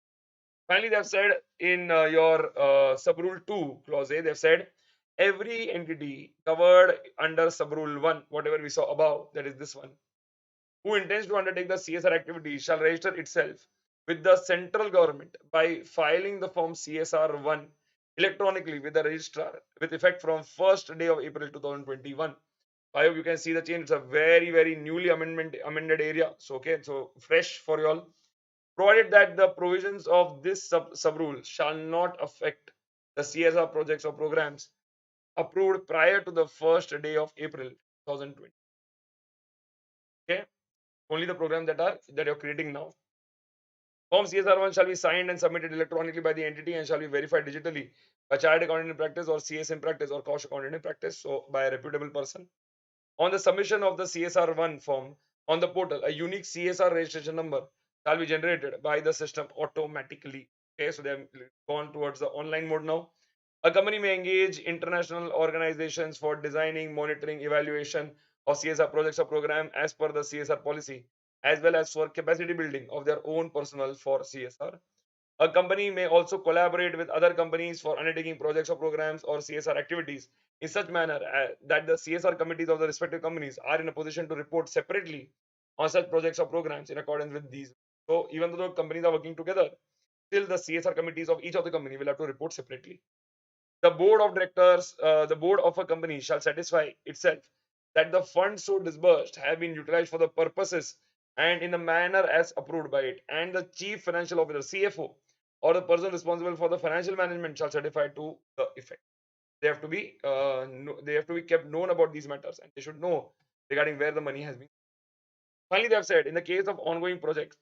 Finally, they have said in your subrule 2 clause A, they have said every entity covered under subrule 1, whatever we saw above, that is this one, who intends to undertake the CSR activity shall register itself with the central government by filing the form CSR 1 electronically with the registrar with effect from first day of April 2021. I hope you can see the change. It's a very newly amended area. So okay, so fresh for you all. Provided that the provisions of this sub-rule shall not affect the CSR projects or programs approved prior to the first day of April 2020. Okay, only the programs that you're creating now. Form CSR1 shall be signed and submitted electronically by the entity and shall be verified digitally by Chartered Accountant in Practice or CS in Practice or Cost Accountant in Practice, so by a reputable person. On the submission of the CSR1 form on the portal, a unique CSR registration number shall be generated by the system automatically. Okay, so they have gone towards the online mode now. A company may engage international organizations for designing, monitoring, evaluation of CSR projects or program as per the CSR policy, as well as for capacity building of their own personnel for CSR. A company may also collaborate with other companies for undertaking projects or programs or CSR activities in such manner that the CSR committees of the respective companies are in a position to report separately on such projects or programs in accordance with these. So even though the companies are working together, still the CSR committees of each of the company will have to report separately. The board of directors, the board of a company shall satisfy itself that the funds so disbursed have been utilized for the purposes and in the manner as approved by it, and the chief financial officer CFO or the person responsible for the financial management shall certify to the effect. They have to be they have to be kept known about these matters, and they should know regarding where the money has been. Finally, they have said in the case of ongoing projects,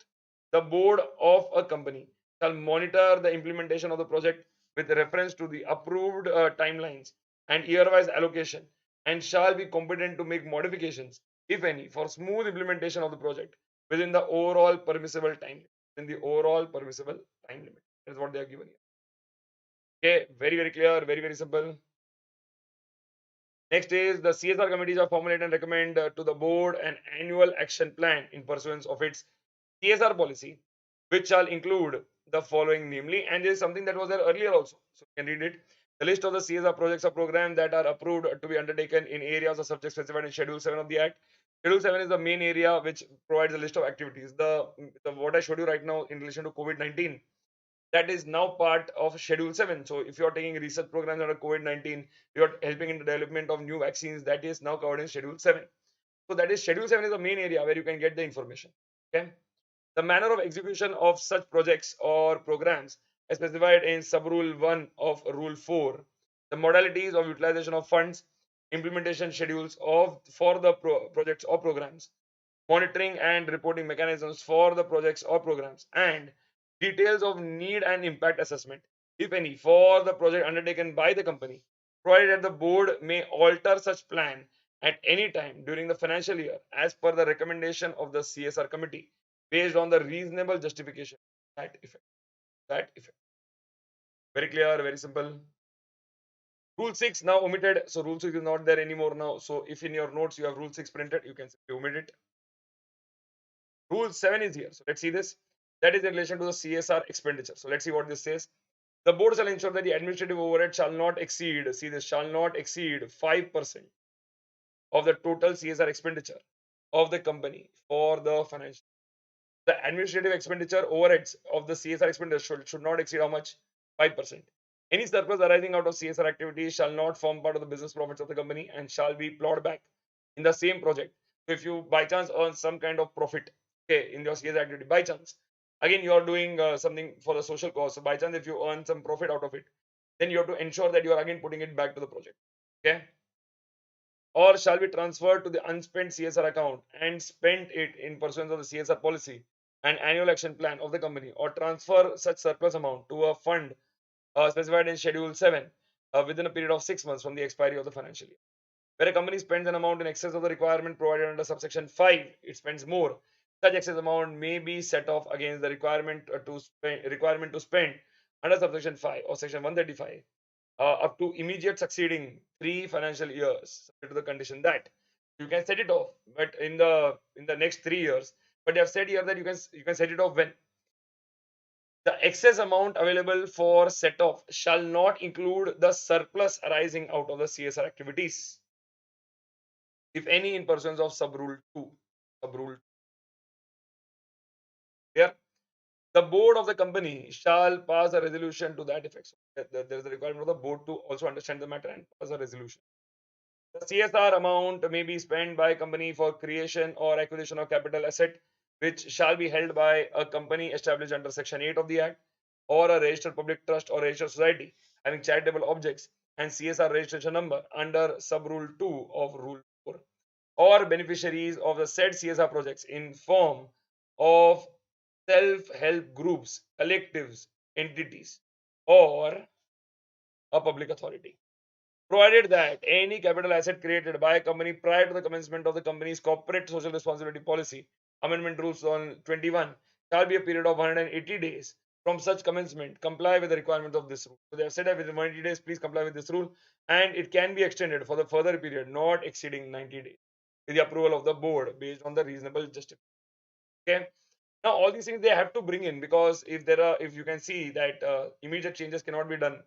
the board of a company shall monitor the implementation of the project with reference to the approved timelines and year-wise allocation, and shall be competent to make modifications, if any, for smooth implementation of the project within the overall permissible time limit. In the overall permissible time limit, that is what they are given here. Okay, very clear, very simple. Next is the CSR committees are formulate and recommend to the board an annual action plan in pursuance of its CSR policy, which shall include the following, namely, and there is something that was there earlier also, so you can read it. The list of the CSR projects or programs that are approved to be undertaken in areas or subjects specified in Schedule 7 of the Act. Schedule 7 is the main area which provides a list of activities. The what I showed you right now in relation to COVID-19, that is now part of Schedule 7. So if you're taking research programs under COVID-19, you're helping in the development of new vaccines, that is now covered in Schedule 7. So that is Schedule 7 is the main area where you can get the information. Okay. The manner of execution of such projects or programs as specified in Subrule 1 of Rule 4. The modalities of utilization of funds, implementation schedules for the projects or programs, monitoring and reporting mechanisms for the projects or programs, and details of need and impact assessment, if any, for the project undertaken by the company, provided that the board may alter such plan at any time during the financial year as per the recommendation of the CSR committee based on the reasonable justification. That effect. That effect. Very clear, very simple. Rule 6 now omitted. So rule 6 is not there anymore now. So if in your notes you have rule 6 printed, you can simply omit it. Rule 7 is here. So let's see this. That is in relation to the CSR expenditure. So let's see what this says. The board shall ensure that the administrative overhead shall not exceed, see this, shall not exceed 5% of the total CSR expenditure of the company for the financial. The administrative expenditure overheads of the CSR expenditure should not exceed how much? 5%. Any surplus arising out of CSR activities shall not form part of the business profits of the company and shall be plowed back in the same project. So if you by chance earn some kind of profit, okay, in your CSR activity, by chance, again you are doing something for the social cause. So by chance, if you earn some profit out of it, then you have to ensure that you are again putting it back to the project. Okay, or shall be transferred to the unspent CSR account and spent it in pursuance of the CSR policy and annual action plan of the company, or transfer such surplus amount to a fund specified in Schedule 7 within a period of 6 months from the expiry of the financial year. Where a company spends an amount in excess of the requirement provided under subsection 5, it spends more. Such excess amount may be set off against the requirement to spend under subsection 5 or section 135 up to immediate succeeding 3 financial years, subject to the condition that you can set it off, but in the next 3 years. But they have said here that you can set it off when the excess amount available for set off shall not include the surplus arising out of the CSR activities, if any, in pursuance of subrule 2. Subrule here. The board of the company shall pass a resolution to that effect. So there is a requirement of the board to also understand the matter and pass a resolution. The CSR amount may be spent by a company for creation or acquisition of capital asset, which shall be held by a company established under Section 8 of the Act, or a registered public trust or registered society having charitable objects and CSR registration number under sub-rule 2 of Rule 4, or beneficiaries of the said CSR projects in form of self-help groups, collectives, entities, or a public authority, provided that any capital asset created by a company prior to the commencement of the company's corporate social responsibility policy amendment rules on 21 shall be a period of 180 days from such commencement comply with the requirements of this rule. So they have said that within 180 days, please comply with this rule, and it can be extended for the further period not exceeding 90 days with the approval of the board based on the reasonable justification. Okay. Now all these things they have to bring in, because if you can see that immediate changes cannot be done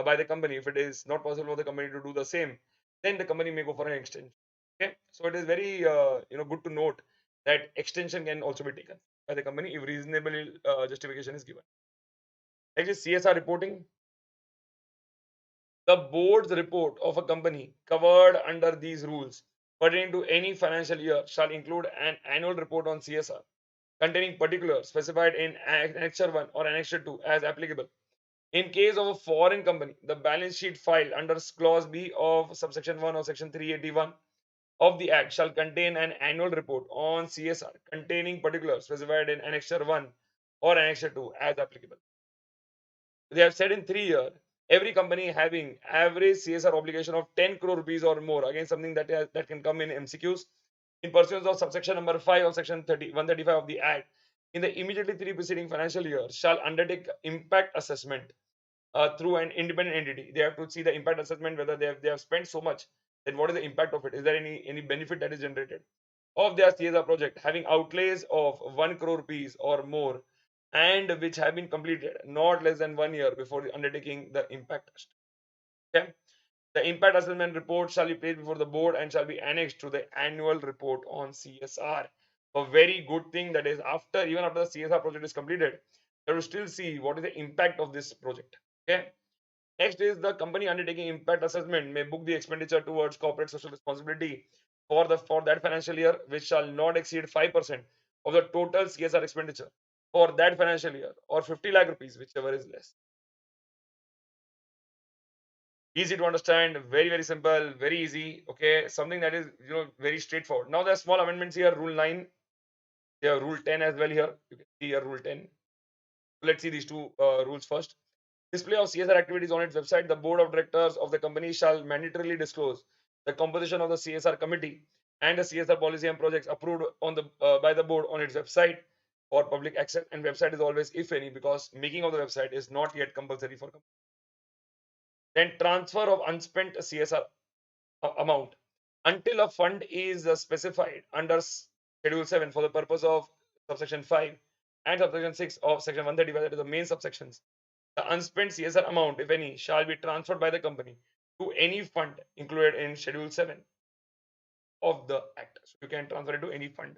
by the company, if it is not possible for the company to do the same, then the company may go for an extension. Okay, so it is very good to note that extension can also be taken by the company if reasonable justification is given. Next is CSR reporting. The board's report of a company covered under these rules pertaining to any financial year shall include an annual report on CSR containing particulars specified in Annexure 1 or Annexure 2 as applicable. In case of a foreign company, the balance sheet filed under clause B of subsection 1 of section 381 of the Act shall contain an annual report on CSR containing particulars specified in Annexure 1 or Annexure 2 as applicable. They have said in 3 years, every company having average CSR obligation of 10 crore rupees or more, again something that can come in MCQs, in pursuance of subsection number 5 of section 135 of the Act, in the immediately 3 preceding financial year, shall undertake impact assessment through an independent entity. They have to see the impact assessment, whether they have spent so much, then what is the impact of it? Is there any benefit that is generated of their CSR project having outlays of 1 crore rupees or more, and which have been completed not less than 1 year before undertaking the impact test. Okay. The impact assessment report shall be placed before the board and shall be annexed to the annual report on CSR. A very good thing that is, even after the CSR project is completed, you will still see what is the impact of this project. Okay. Next is the company undertaking impact assessment may book the expenditure towards corporate social responsibility for that financial year, which shall not exceed 5% of the total CSR expenditure for that financial year, or 50 lakh rupees, whichever is less. Easy to understand, very simple, very easy. Okay, something that is very straightforward. Now there are small amendments here. Rule 9, there rule 10 as well here. You can see here rule 10. Let's see these two rules first. Display of CSR activities on its website. The board of directors of the company shall mandatorily disclose the composition of the CSR committee and the CSR policy and projects approved on the by the board on its website for public access. And website is always if any, because making of the website is not yet compulsory for company. Then transfer of unspent CSR amount until a fund is specified under Schedule 7 for the purpose of subsection 5 and subsection 6 of section 135, that is the main subsections. The unspent CSR amount, if any, shall be transferred by the company to any fund included in Schedule 7 of the Act. So you can transfer it to any fund.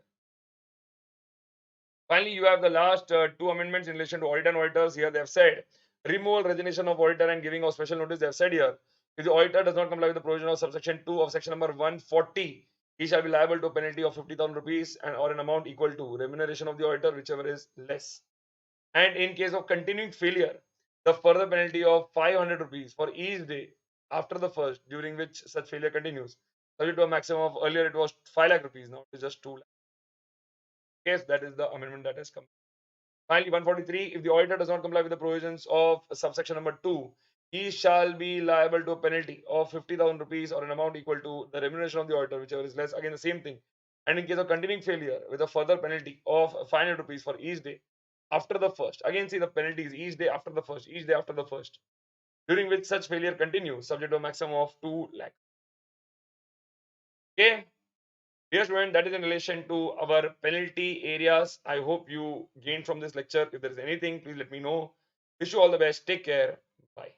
Finally, you have the last two amendments in relation to audit and auditors. Here they have said removal, resignation of auditor and giving of special notice. They have said here, if the auditor does not comply with the provision of subsection 2 of section number 140, he shall be liable to a penalty of 50,000 rupees and or an amount equal to remuneration of the auditor, whichever is less. And in case of continuing failure, the further penalty of 500 rupees for each day after the first during which such failure continues, subject to a maximum of, earlier it was 5 lakh rupees, now it is just 2 lakh. Yes, that is the amendment that has come. Finally, 143, if the auditor does not comply with the provisions of subsection number 2, he shall be liable to a penalty of 50,000 rupees or an amount equal to the remuneration of the auditor, whichever is less. Again, the same thing. And in case of continuing failure, with a further penalty of 500 rupees for each day after the first. Again, see the penalties each day after the first, each day after the first, during which such failure continues, subject to a maximum of 2 lakh. Okay. Dear student, that is in relation to our penalty areas. I hope you gained from this lecture. If there is anything, please let me know. Wish you all the best. Take care. Bye.